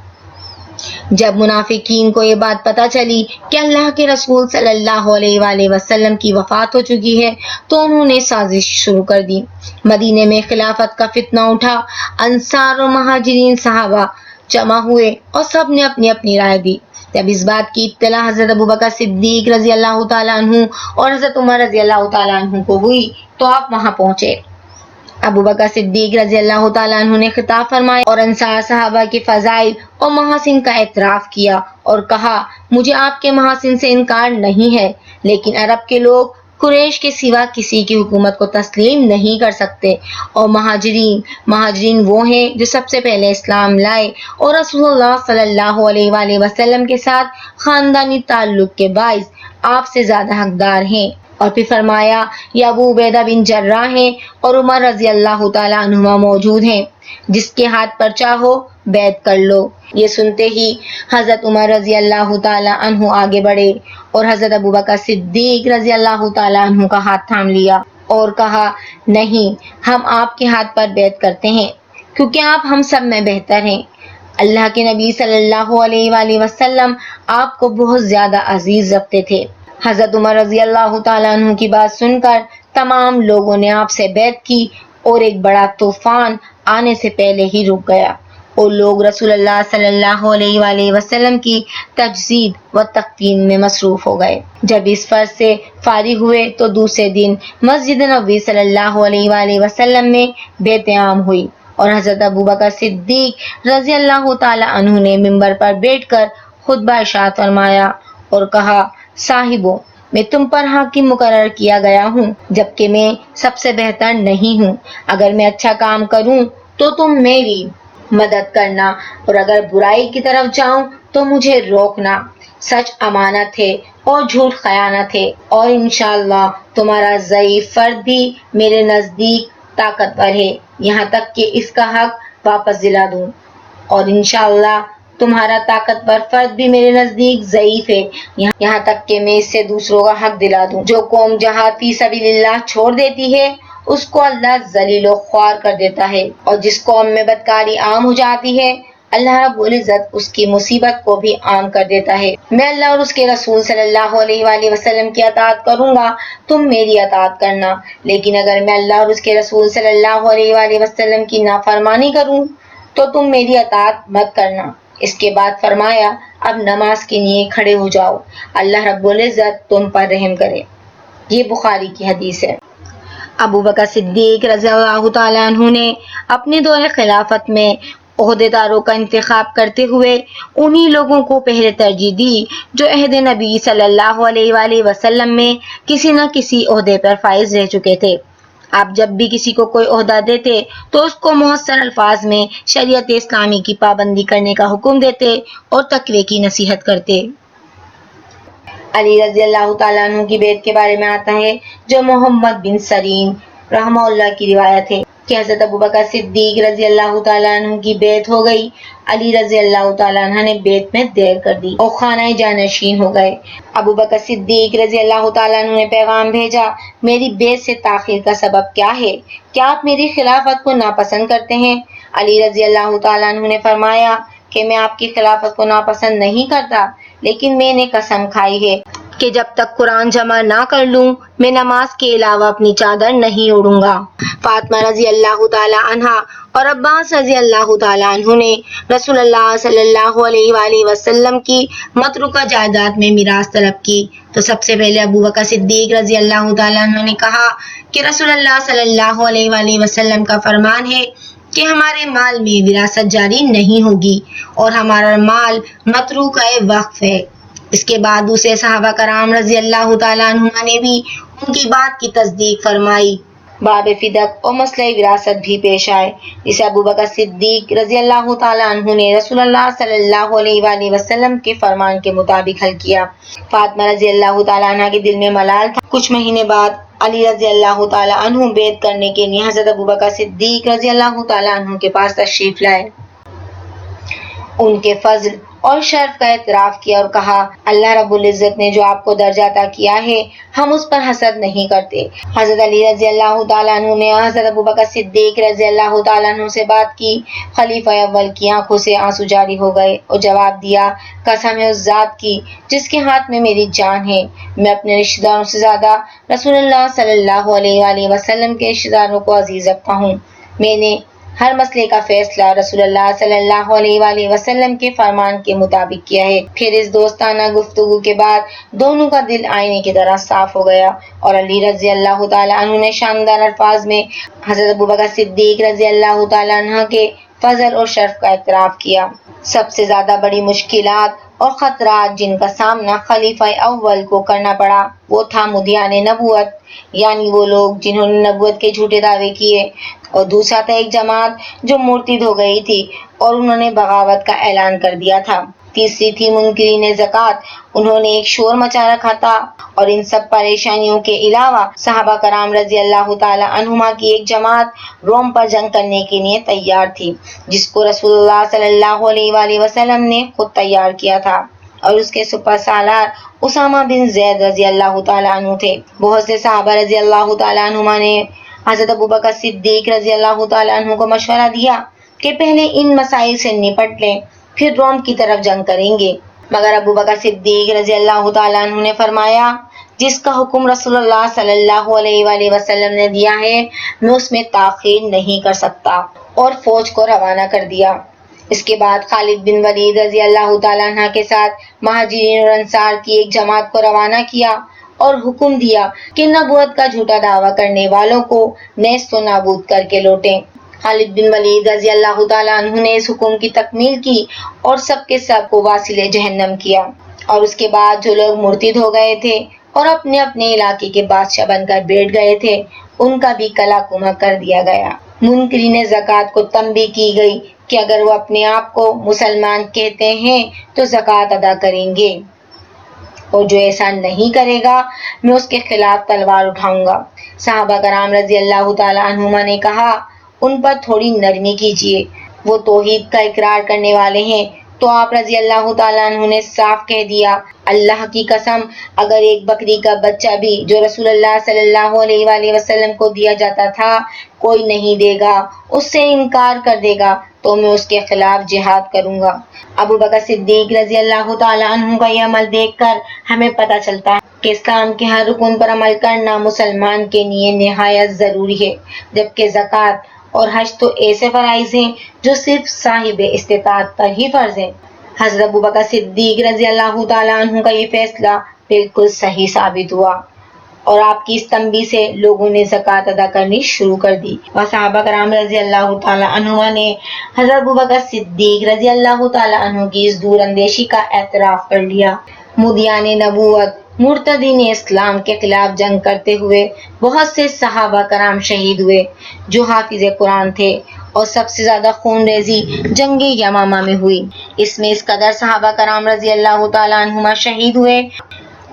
جب منافقین کو یہ بات پتہ چلی کہ اللہ کے رسول صلی اللہ علیہ وآلہ وسلم کی وفات ہو چکی ہے تو انہوں نے سازش شروع کر دی۔ مدینے میں خلافت کا فتنہ اٹھا، انصار و مہاجرین صحابہ جمع ہوئے اور سب نے اپنی اپنی رائے دی۔ جب اس بات کی اطلاع حضرت ابوبکر صدیق رضی اللہ تعالیٰ عنہ اور حضرت عمر رضی اللہ تعالیٰ عنہ کو ہوئی تو آپ وہاں پہنچے۔ ابوبکر صدیق رضی اللہ تعالیٰ عنہ نے خطاب فرمایا اور انصار صحابہ کے فضائل اور محاسن کا اعتراف کیا اور کہا، مجھے آپ کے محاسن سے انکار نہیں ہے، لیکن عرب کے لوگ قریش کے سوا کسی کی حکومت کو تسلیم نہیں کر سکتے، اور مہاجرین وہ ہیں جو سب سے پہلے اسلام لائے اور رسول اللہ صلی اللہ علیہ وآلہ وسلم کے ساتھ خاندانی تعلق کے باعث آپ سے زیادہ حقدار ہیں۔ اور پھر فرمایا، یہ ابو عبیدہ بن جراح ہیں اور عمر رضی اللہ تعالیٰ عنہما موجود ہیں، جس کے ہاتھ پر چاہو بیعت کر لو۔ یہ سنتے ہی حضرت عمر رضی اللہ تعالیٰ عنہ آگے بڑھے اور حضرت ابوبکر صدیق رضی اللہ تعالیٰ عنہ کا ہاتھ تھام لیا اور کہا، نہیں، ہم آپ کے ہاتھ پر بیعت کرتے ہیں کیونکہ آپ ہم سب میں بہتر ہیں۔ اللہ کے نبی صلی اللہ علیہ وآلہ وسلم آپ کو بہت زیادہ عزیز رکھتے تھے۔ حضرت عمر رضی اللہ تعالیٰ عنہ کی بات سن کر تمام لوگوں نے آپ سے بیعت کی اور ایک بڑا طوفان آنے سے پہلے ہی رک گیا اور لوگ رسول اللہ صلی اللہ علیہ وآلہ وسلم کی تجسید و تکفین میں مصروف ہو گئے۔ جب اس فرض سے فارغ ہوئے تو دوسرے دن مسجد نبوی صلی اللہ علیہ وآلہ وسلم میں بیعت عام ہوئی اور حضرت ابوبکر صدیق رضی اللہ تعالیٰ عنہ نے منبر پر بیٹھ کر خطبہ ارشاد فرمایا اور کہا، صاحبوں، میں تم پر حاکم مقرر کیا گیا ہوں جبکہ میں سب سے بہتر نہیں ہوں۔ اگر میں اچھا کام کروں تو تم میری مدد کرنا اور اگر برائی کی طرف جاؤں تو مجھے روکنا۔ سچ امانت ہے اور جھوٹ خیانت ہے، اور انشاءاللہ تمہارا ضعیف فرد بھی میرے نزدیک طاقتور ہے یہاں تک کہ اس کا حق واپس دلا دوں، اور انشاءاللہ تمہارا طاقتور فرد بھی میرے نزدیک ضعیف ہے یہاں تک کہ میں اس سے دوسروں کا حق دلا دوں۔ جو قوم جہاد فی سبیل اللہ چھوڑ دیتی ہے اس کو اللہ ذلیل و خوار کر دیتا ہے، اور جس قوم میں بدکاری عام ہو جاتی ہے اللہ رب العزت اس کی مصیبت کو بھی عام کر دیتا ہے۔ میں اللہ اور اس کے رسول صلی اللہ علیہ وآلہ وسلم کی اطاعت کروں گا، تم میری اطاعت کرنا، لیکن اگر میں اللہ اور اس کے رسول صلی اللہ علیہ وآلہ وسلم کی نافرمانی کروں تو تم میری اطاعت مت کرنا۔ اس کے بعد فرمایا، اب نماز کے لیے کھڑے ہو جاؤ، اللہ رب العزت تم پر رحم کرے۔ یہ بخاری کی حدیث ہے۔ ابوبکر صدیق رضی اللہ تعالیٰ عنہ نے اپنے دور خلافت میں عہدیداروں کا انتخاب کرتے ہوئے انہی لوگوں کو پہلے ترجیح دی جو عہد نبی صلی اللہ علیہ وآلہ وسلم میں کسی نہ کسی عہدے پر فائز رہ چکے تھے۔ آپ جب بھی کسی کو کوئی عہدہ دیتے تو اس کو محسن الفاظ میں شریعت اسلامی کی پابندی کرنے کا حکم دیتے اور تقوی کی نصیحت کرتے۔ علی رضی اللہ تعالیٰ عنہ کی بیعت کے بارے میں آتا ہے جو محمد بن سرین رحمہ اللہ کی روایت ہے کہ حضرت ابوبکر صدیق رضی اللہ تعالیٰ عنہ کی بیعت ہو گئی، علی رضی اللہ تعالیٰ عنہ نے بیعت میں دیر کر دی اور خانہ جانشین ہو گئے۔ ابوبکر صدیق رضی اللہ تعالیٰ عنہ نے پیغام بھیجا، میری بیعت سے تاخیر کا سبب کیا ہے؟ کیا آپ میری خلافت کو ناپسند کرتے ہیں؟ علی رضی اللہ تعالیٰ عنہ نے فرمایا کہ میں آپ کی خلافت کو ناپسند نہیں کرتا، لیکن میں نے قسم کھائی ہے کہ جب تک قرآن جمع نہ کر لوں میں نماز کے علاوہ اپنی چادر نہیں اڑوں گا۔ فاطمہ رضی اللہ تعالیٰ عنہ اور عباس رضی اللہ تعالیٰ عنہ نے رسول اللہ صلی اللہ علیہ وآلہ وسلم کی متروکہ جائیداد میں میراث طلب کی تو سب سے پہلے ابوبکر صدیق رضی اللہ تعالیٰ عنہ نے کہا کہ رسول اللہ صلی اللہ علیہ وآلہ وسلم کا فرمان ہے کہ ہمارے مال میں وراثت جاری نہیں ہوگی اور ہمارا مال متروکہ وقف ہے۔ اس کے بعد دوسرے صحابہ کرام رضی اللہ تعالیٰ عنہ نے بھی ان کی بات کی تصدیق فرمائی باب فدق اور مسئلہ وراثت بھی پیش آئے، جسے ابو بکر صدیق رضی اللہ تعالیٰ عنہ نے رسول اللہ صلی اللہ علیہ وآلہ وسلم کے فرمان کے مطابق حل کیا۔ فاطمہ رضی اللہ تعالیٰ عنہ کے دل میں ملال تھا۔ کچھ مہینے بعد علی رضی اللہ تعالیٰ عنہ بیعت کرنے کے لیے حضرت ابو بکر صدیق رضی اللہ تعالیٰ عنہ کے پاس تشریف لائے، ان کے فضل اور شرف کا اعتراف کیا اور کہا، اللہ رب العزت نے جو آپ کو درجہ عطا کیا ہے ہم اس پر حسد نہیں کرتے۔ حضرت علی رضی اللہ تعالیٰ عنہ نے حضرت ابو بکر صدیق رضی اللہ تعالیٰ عنہ سے بات کی۔ خلیفہ اول کی آنکھوں سے آنسو جاری ہو گئے اور جواب دیا، قسم ہے اس ذات کی جس کے ہاتھ میں میری جان ہے، میں اپنے رشتہ داروں سے زیادہ رسول اللہ صلی اللہ علیہ وآلہ وسلم کے رشتہ داروں کو عزیز رکھتا ہوں۔ میں نے ہر مسئلے کا فیصلہ رسول اللہ صلی اللہ علیہ وآلہ وسلم کے فرمان کے مطابق کیا ہے۔ پھر اس دوستانہ گفتگو کے بعد دونوں کا دل آئینے کی طرح صاف ہو گیا اور علی رضی اللہ تعالیٰ عنہ نے شاندار الفاظ میں حضرت ابو بکر صدیق رضی اللہ تعالیٰ عنہ کے فضل اور شرف کا اعتراف کیا۔ سب سے زیادہ بڑی مشکلات اور خطرات جن کا سامنا خلیفہ اول کو کرنا پڑا وہ تھا مدعیان نبوت، یعنی وہ لوگ جنہوں نے نبوت کے جھوٹے دعوے کیے، اور دوسرا تھا ایک جماعت جو مرتد ہو گئی تھی اور انہوں نے بغاوت کا اعلان کر دیا تھا۔ تیسری تھی منکرین زکوٰۃ، انہوں نے ایک شور مچا رکھا تھا، اور ان سب پریشانیوں کے علاوہ صحابہ کرام رضی اللہ تعالیٰ عنہما کی ایک جماعت روم پر جنگ کرنے کے لیے تیار تھی، جس کو رسول اللہ صلی اللہ علیہ وآلہ وسلم نے خود تیار کیا تھا، اور اس کے سپہ سالار اسامہ بن زید رضی اللہ تعالیٰ عنہ تھے۔ بہت سے صحابہ رضی اللہ تعالیٰ عنہما نے حضرت ابو بکر صدیق رضی اللہ تعالیٰ عنہ کو مشورہ دیا کہ پہلے ان مسائل سے نپٹ لیں، پھر روم کی طرف جنگ کریں گے، مگر ابو بکر صدیق رضی اللہ تعالیٰ عنہ نے فرمایا، جس کا حکم رسول اللہ صلی اللہ علیہ وآلہ وسلم نے دیا ہے میں اس میں تاخیر نہیں کر سکتا، اور فوج کو روانہ کر دیا۔ اس کے بعد خالد بن ولید رضی اللہ تعالیٰ عنہ کے ساتھ مہاجرین اور انصار کی ایک جماعت کو روانہ کیا اور حکم دیا کہ نبوت کا جھوٹا دعویٰ کرنے والوں کو نیست و نابود کر کے لوٹیں۔ خالد بن ولید رضی اللہ تعالیٰ عنہ نے اس حکم کی تکمیل کی اور سب کے سب کو واصل جہنم کیا، اور اس کے بعد جو لوگ مرتد ہو گئے تھے اور اپنے اپنے علاقے کے بادشاہ بن کر بیٹھ گئے تھے ان کا بھی کلا کما کر دیا گیا۔ منکرین زکوٰۃ کو تنبیہ کی گئی کہ اگر وہ اپنے آپ کو مسلمان کہتے ہیں تو زکوٰۃ ادا کریں گے، اور جو ایسا نہیں کرے گا میں اس کے خلاف تلوار اٹھاؤں گا۔ صحابہ کرام رضی اللہ تعالیٰ عنہما نے کہا، ان پر تھوڑی نرمی کیجیے، وہ توحید کا اقرار کرنے والے ہیں۔ تو آپ رضی اللہ تعالیٰ عنہ نے صاف کہہ دیا، اللہ کی قسم اگر ایک بکری کا بچہ بھی جو رسول اللہ صلی اللہ علیہ وآلہ وسلم کو دیا جاتا تھا کوئی نہیں دے گا، اس سے انکار کر دے گا تو میں اس کے خلاف جہاد کروں گا۔ ابو بکر صدیق رضی اللہ تعالیٰ عنہ کا یہ عمل دیکھ کر ہمیں پتہ چلتا ہے کہ اسلام کے ہر رکن پر عمل کرنا مسلمان کے لیے نہایت ضروری ہے، جبکہ زکوٰۃ اور حج تو ایسے فرائض ہیں جو صرف صاحب استطاعت پر ہی فرض ہیں۔ حضرت ابو بکر صدیق رضی اللہ تعالیٰ عنہ کا یہ فیصلہ بالکل صحیح ثابت ہوا، اور آپ کی اس تنبیہ سے لوگوں نے زکوٰۃ ادا کرنی شروع کر دی، اور صحابہ کرام رضی اللہ تعالیٰ عنہ نے حضرت ابو بکر صدیق رضی اللہ تعالیٰ عنہ کی اس دور اندیشی کا اعتراف کر لیا۔ مدعیان نبوت مرتدین اسلام کے خلاف جنگ کرتے ہوئے بہت سے صحابہ کرام شہید ہوئے جو حافظ قرآن تھے، اور سب سے زیادہ خون ریزی جنگ یمامہ میں ہوئی۔ اس میں اس قدر صحابہ کرام رضی اللہ تعالیٰ عنہما شہید ہوئے۔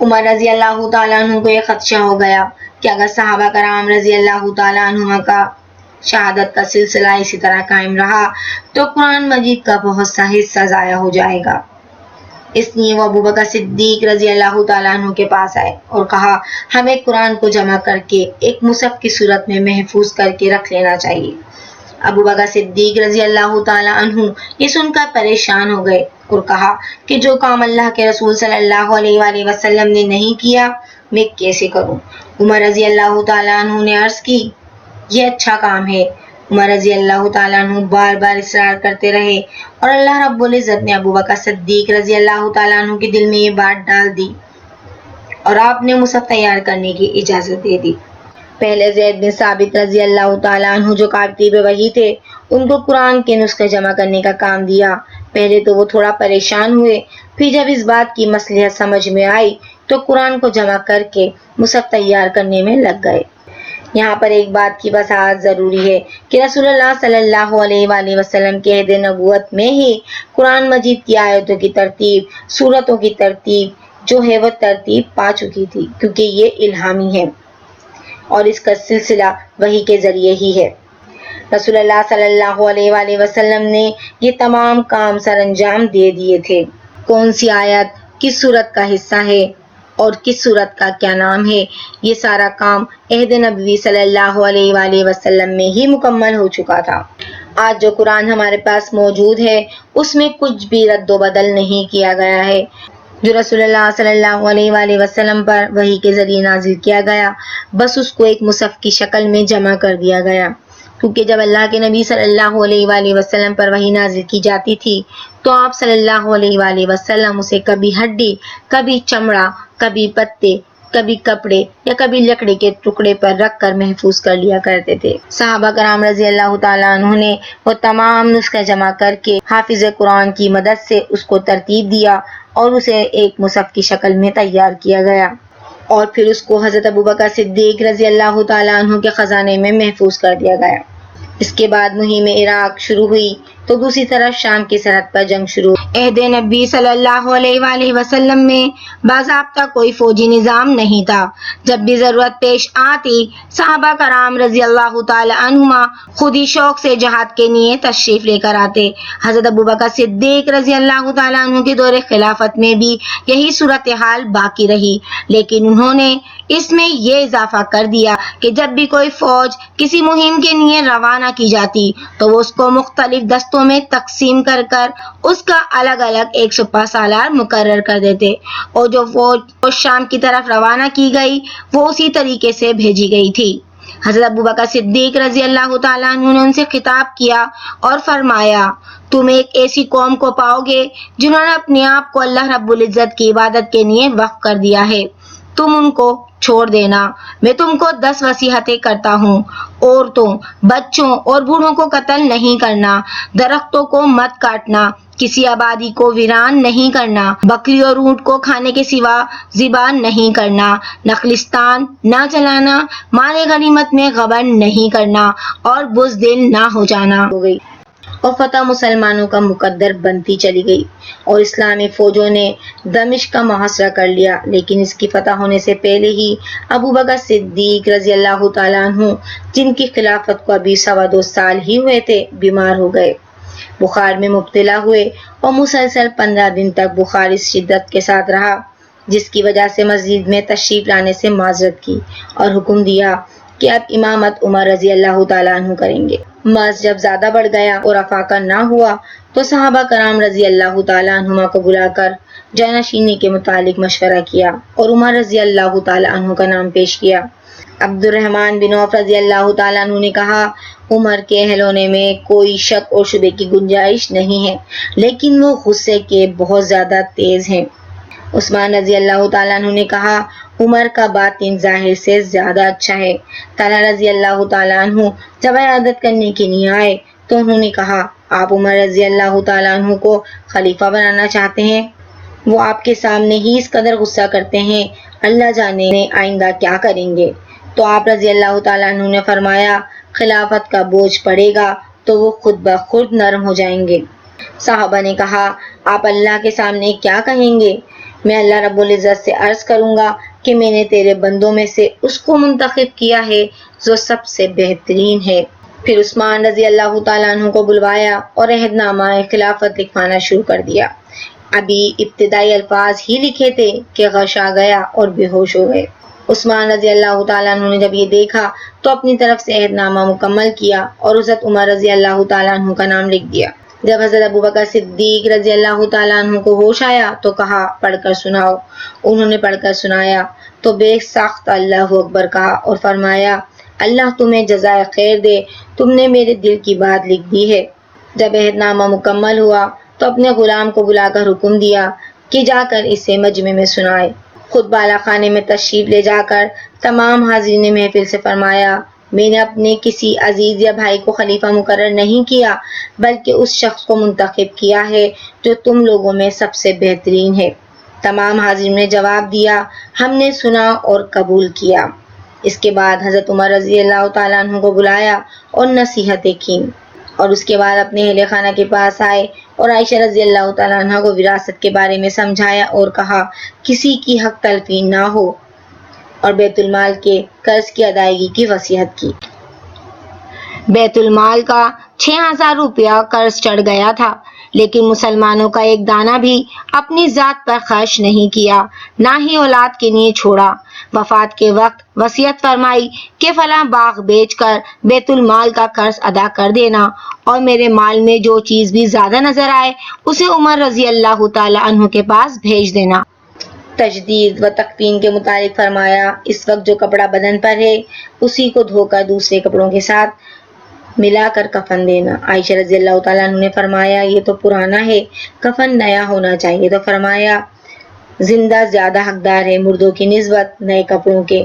عمر رضی اللہ تعالیٰ عنہ کو یہ خدشہ ہو گیا کہ اگر صحابہ کرام رضی اللہ تعالیٰ عنہما کا شہادت کا سلسلہ اسی طرح قائم رہا تو قرآن مجید کا بہت سا حصہ ضائع ہو جائے گا۔ اس لیے وہ ابو بکر صدیق رضی اللہ تعالیٰ عنہ کے پاس آئے اور کہا، ہمیں قرآن کو جمع کر کے ایک مصحف کی صورت میں محفوظ کر کے رکھ لینا چاہیے۔ ابو بکر صدیق رضی اللہ تعالیٰ عنہ یہ سن کر پریشان ہو گئے اور کہا کہ جو کام اللہ کے رسول صلی اللہ علیہ وآلہ وسلم نے نہیں کیا میں کیسے کروں؟ عمر رضی اللہ تعالیٰ عنہ نے عرض کی، یہ اچھا کام ہے۔ عمر رضی اللہ تعالیٰ عنہ بار بار اصرار کرتے رہے، اور اللہ رب العزت نے ابو بکر صدیق رضی اللہ تعالیٰ عنہ کے دل میں یہ بات ڈال دی، اور آپ نے مصحف تیار کرنے کی اجازت دے دی۔ پہلے زید بن ثابت رضی اللہ تعالیٰ عنہ جو کاتب وحی تھے ان کو قرآن کے نسخے جمع کرنے کا کام دیا۔ پہلے تو وہ تھوڑا پریشان ہوئے، پھر جب اس بات کی مصلحت سمجھ میں آئی تو قرآن کو جمع کر کے مصحف تیار کرنے میں لگ گئے۔ یہاں پر ایک بات کی وضاحت ضروری ہے کہ رسول اللہ صلی اللہ علیہ وآلہ وسلم کے عہد نبوت میں ہی قرآن مجید کی آیتوں کی ترتیب، سورتوں کی ترتیب جو ہے وہ ترتیب پا چکی تھی، کیونکہ یہ الہامی ہے اور اس کا سلسلہ وحی کے ذریعے ہی ہے۔ رسول اللہ صلی اللہ علیہ وآلہ وسلم نے یہ تمام کام سر انجام دے دیے تھے۔ کون سی آیت کس سورت کا حصہ ہے اور کس سورت کا کیا نام ہے، یہ سارا کام عہد نبوی صلی اللہ علیہ وآلہ وسلم میں ہی مکمل ہو چکا تھا۔ آج جو قرآن ہمارے پاس موجود ہے اس میں کچھ بھی رد و بدل نہیں کیا گیا ہے۔ جو رسول اللہ صلی اللہ علیہ وآلہ وسلم پر وحی کے ذریعے نازل کیا گیا، بس اس کو ایک مصحف کی شکل میں جمع کر دیا گیا، کیونکہ جب اللہ کے نبی صلی اللہ علیہ وآلہ وسلم پر وحی نازل کی جاتی تھی تو آپ صلی اللہ علیہ وآلہ وسلم اسے کبھی ہڈی، کبھی چمڑا، کبھی پتے، کبھی کپڑے یا کبھی لکڑی کے ٹکڑے پر رکھ کر محفوظ کر لیا کرتے تھے۔ صحابہ کرام رضی اللہ تعالیٰ عنہ نے وہ تمام نسخے جمع کر کے حافظ قرآن کی مدد سے اس کو ترتیب دیا اور اسے ایک مصحف کی شکل میں تیار کیا گیا، اور پھر اس کو حضرت ابوبکر صدیق رضی اللہ تعالیٰ عنہ کے خزانے میں محفوظ کر دیا گیا۔ اس کے بعد مہم عراق شروع ہوئی تو دوسری طرف شام کی سرحد پر جنگ شروع ہوئی۔ عہد نبی صلی اللہ علیہ وآلہ وسلم میں باضابطہ کوئی فوجی نظام نہیں تھا۔ جب بھی ضرورت پیش آتی صحابہ کرام رضی اللہ تعالی عنہما خود ہی شوق سے جہاد کے لیے تشریف لے کر آتے۔ حضرت ابوبکر صدیق رضی اللہ تعالی عنہ کے دور خلافت میں بھی یہی صورتحال باقی رہی، لیکن انہوں نے اس میں یہ اضافہ کر دیا کہ جب بھی کوئی فوج کسی مہم کے لیے روانہ کی جاتی تو وہ اس کو مختلف دستوں میں تقسیم کر کر اس کا الگ الگ ایک سپہ سالار مقرر کر دیتے، اور جو فوج شام کی طرف روانہ کی گئی وہ اسی طریقے سے بھیجی گئی تھی۔ حضرت ابوبکر صدیق رضی اللہ تعالیٰ عنہ نے ان سے خطاب کیا اور فرمایا، تم ایک ایسی قوم کو پاؤ گے جنہوں نے اپنے آپ کو اللہ رب العزت کی عبادت کے لیے وقف کر دیا ہے، تم ان کو چھوڑ دینا، میں تم کو 10 وصیتیں کرتا ہوں، عورتوں، بچوں اور بوڑھوں کو قتل نہیں کرنا، درختوں کو مت کاٹنا، کسی آبادی کو ویران نہیں کرنا، بکری اور اونٹ کو کھانے کے سوا ذبح نہیں کرنا، نخلستان نہ جلانا، مال غنیمت میں غبن نہیں کرنا اور بزدل نہ ہو جانا ہو گئی، اور فتح مسلمانوں کا مقدر بنتی چلی گئی اور اسلامی فوجوں نے دمشق کا محاصرہ کر لیا۔ لیکن اس کی فتح ہونے سے پہلے ہی ابوبکر صدیق رضی اللہ تعالیٰ عنہ، جن کی خلافت کو ابھی 2.25 سال ہی ہوئے تھے، بیمار ہو گئے، بخار میں مبتلا ہوئے اور مسلسل 15 دن تک بخار اس شدت کے ساتھ رہا، جس کی وجہ سے مسجد میں تشریف لانے سے معذرت کی اور حکم دیا کہ اب امامت عمر رضی اللہ تعالیٰ عنہ کریں گے۔ مرض جب زیادہ بڑھ گیا اور افاقہ نہ ہوا تو صحابہ کرام رضی اللہ تعالیٰ عنہما کو بلا کر جانشینی کے متعلق مشورہ کیا اور عمر رضی اللہ تعالیٰ عنہ کا نام پیش کیا۔ عبد الرحمن بن عوف رضی اللہ تعالیٰ عنہ نے کہا، عمر کے اہل ہونے میں کوئی شک اور شبے کی گنجائش نہیں ہے، لیکن وہ غصے کے بہت زیادہ تیز ہیں۔ عثمان رضی اللہ تعالیٰ عنہ نے کہا، عمر کا باطن ظاہر سے زیادہ اچھا ہے۔ طلحہ رضی اللہ تعالیٰ عنہ جب عیادت کرنے کے لیے آئے تو انہوں نے کہا، آپ عمر رضی اللہ تعالیٰ عنہ کو خلیفہ بنانا چاہتے ہیں؟ وہ آپ کے سامنے ہی اس قدر غصہ کرتے ہیں، اللہ جانے آئندہ کیا کریں گے۔ تو آپ رضی اللہ تعالیٰ عنہ نے فرمایا، خلافت کا بوجھ پڑے گا تو وہ خود بخود نرم ہو جائیں گے۔ صحابہ نے کہا، آپ اللہ کے سامنے کیا کہیں گے؟ میں اللہ رب العزت سے عرض کروں گا کہ میں نے تیرے بندوں میں سے اس کو منتخب کیا ہے جو سب سے بہترین ہے۔ پھر عثمان رضی اللہ تعالیٰ عنہ کو بلوایا اور عہد نامہ خلافت لکھوانا شروع کر دیا۔ ابھی ابتدائی الفاظ ہی لکھے تھے کہ غش آ گیا اور بے ہوش ہو گئے۔ عثمان رضی اللہ تعالیٰ عنہ نے جب یہ دیکھا تو اپنی طرف سے عہد نامہ مکمل کیا اور حضرت عمر رضی اللہ تعالیٰ عنہ کا نام لکھ دیا۔ جب حضرت ابوبکر صدیق رضی اللہ تعالیٰ عنہ کو ہوش آیا تو کہا، پڑھ کر سناؤ۔ انہوں نے پڑھ کر سنایا تو بے ساختہ اللہ اکبر کہا اور فرمایا، اللہ تمہیں جزائے خیر دے، تم نے میرے دل کی بات لکھ دی ہے۔ جب عہد نامہ مکمل ہوا تو اپنے غلام کو بلا کر حکم دیا کہ جا کر اسے مجمع میں سنائے۔ خود بالا خانے میں تشریف لے جا کر تمام حاضرین محفل سے فرمایا، میں نے اپنے کسی عزیز یا بھائی کو خلیفہ مقرر نہیں کیا، بلکہ اس شخص کو منتخب کیا ہے جو تم لوگوں میں سب سے بہترین ہے۔ تمام حاضرین نے جواب دیا، ہم نے سنا اور قبول کیا۔ اس کے بعد حضرت عمر رضی اللہ تعالیٰ عنہ کو بلایا اور نصیحتیں کی، اور اس کے بعد اپنے اہل خانہ کے پاس آئے اور عائشہ رضی اللہ تعالیٰ عنہ کو وراثت کے بارے میں سمجھایا اور کہا کسی کی حق تلفی نہ ہو، اور بیت المال کے قرض کی ادائیگی کی وصیت کی۔ بیت المال کا 6000 روپیہ قرض چڑھ گیا تھا، لیکن مسلمانوں کا ایک دانہ بھی اپنی ذات پر خرچ نہیں کیا، نہ ہی اولاد کے لیے چھوڑا۔ وفات کے وقت وصیت فرمائی کہ فلاں باغ بیچ کر بیت المال کا قرض ادا کر دینا، اور میرے مال میں جو چیز بھی زیادہ نظر آئے اسے عمر رضی اللہ تعالی عنہ کے پاس بھیج دینا۔ تجدید و تکفین کے متعلق فرمایا اس وقت جو کپڑا بدن پر ہے اسی کو دھو کر دوسرے کپڑوں کے ساتھ ملا کر کفن دینا۔ عائشہ رضی اللہ تعالیٰ عنہ نے فرمایا یہ تو پرانا ہے، کفن نیا ہونا چاہیے، تو فرمایا زندہ زیادہ حقدار ہے مردوں کی نسبت نئے کپڑوں کے،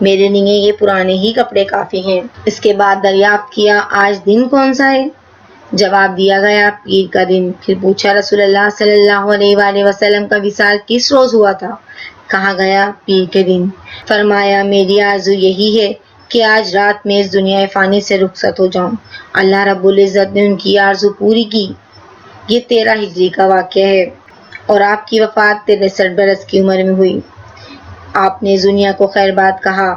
میرے لیے یہ پرانے ہی کپڑے کافی ہیں۔ اس کے بعد دریافت کیا آج دن کون سا ہے؟ جواب دیا گیا پیر کا دن۔ پھر پوچھا رسول اللہ صلی اللہ علیہ وآلہ وسلم کا وصال کس روز ہوا تھا؟ کہا گیا پیر کے دن۔ فرمایا میری آرزو یہی ہے کہ آج رات میں اس دنیا فانی سے رخصت ہو جاؤں۔ اللہ رب العزت نے ان کی آرزو پوری کی۔ یہ 13 ہجری کا واقعہ ہے اور آپ کی وفات 63 برس کی عمر میں ہوئی۔ آپ نے اس دنیا کو خیر بات کہا،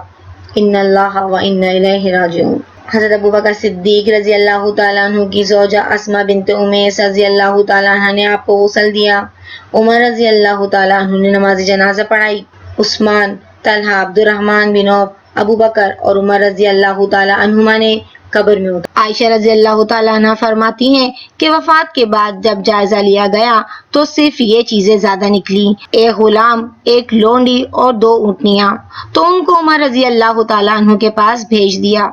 ان اللہ و انا الیہ راجعون۔ حضرت ابوبکر صدیق رضی اللہ تعالیٰ عنہ کی زوجہ اسماء بنت امیس رضی اللہ تعالیٰ عنہ نے آپ کو غسل دیا۔ عمر رضی اللہ تعالیٰ عنہ نے نماز جنازہ پڑھائی۔ عثمان، طلحہ، عبد الرحمن بن عوف، ابو بکر اور عمر رضی اللہ تعالیٰ عنہما نے قبر میں اترا۔ عائشہ رضی اللہ تعالیٰ عنہ فرماتی ہیں کہ وفات کے بعد جب جائزہ لیا گیا تو صرف یہ چیزیں زیادہ نکلی، ایک غلام، ایک لونڈی اور 2 اونٹنیاں، تو ان کو عمر رضی اللہ تعالیٰ عنہ کے پاس بھیج دیا۔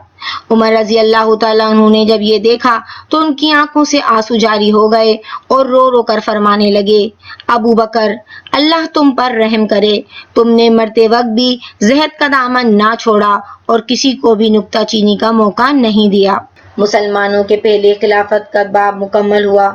عمر رضی اللہ تعالیٰ عنہ نے جب یہ دیکھا تو ان کی آنکھوں سے آنسو جاری ہو گئے اور رو رو کر فرمانے لگے، ابو بکر اللہ تم پر رحم کرے، تم نے مرتے وقت بھی زہد کا دامن نہ چھوڑا اور کسی کو بھی نکتہ چینی کا موقع نہیں دیا۔ مسلمانوں کے پہلے خلافت کا باب مکمل ہوا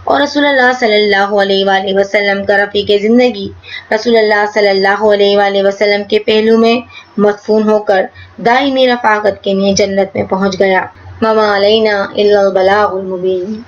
اور رسول اللہ صلی اللہ علیہ وآلہ وسلم کا رفیق زندگی رسول اللہ صلی اللہ علیہ وآلہ وسلم کے پہلو میں مدفون ہو کر دائمی رفاقت کے لیے جنت میں پہنچ گیا۔ وما علینا الا البلاغ المبین۔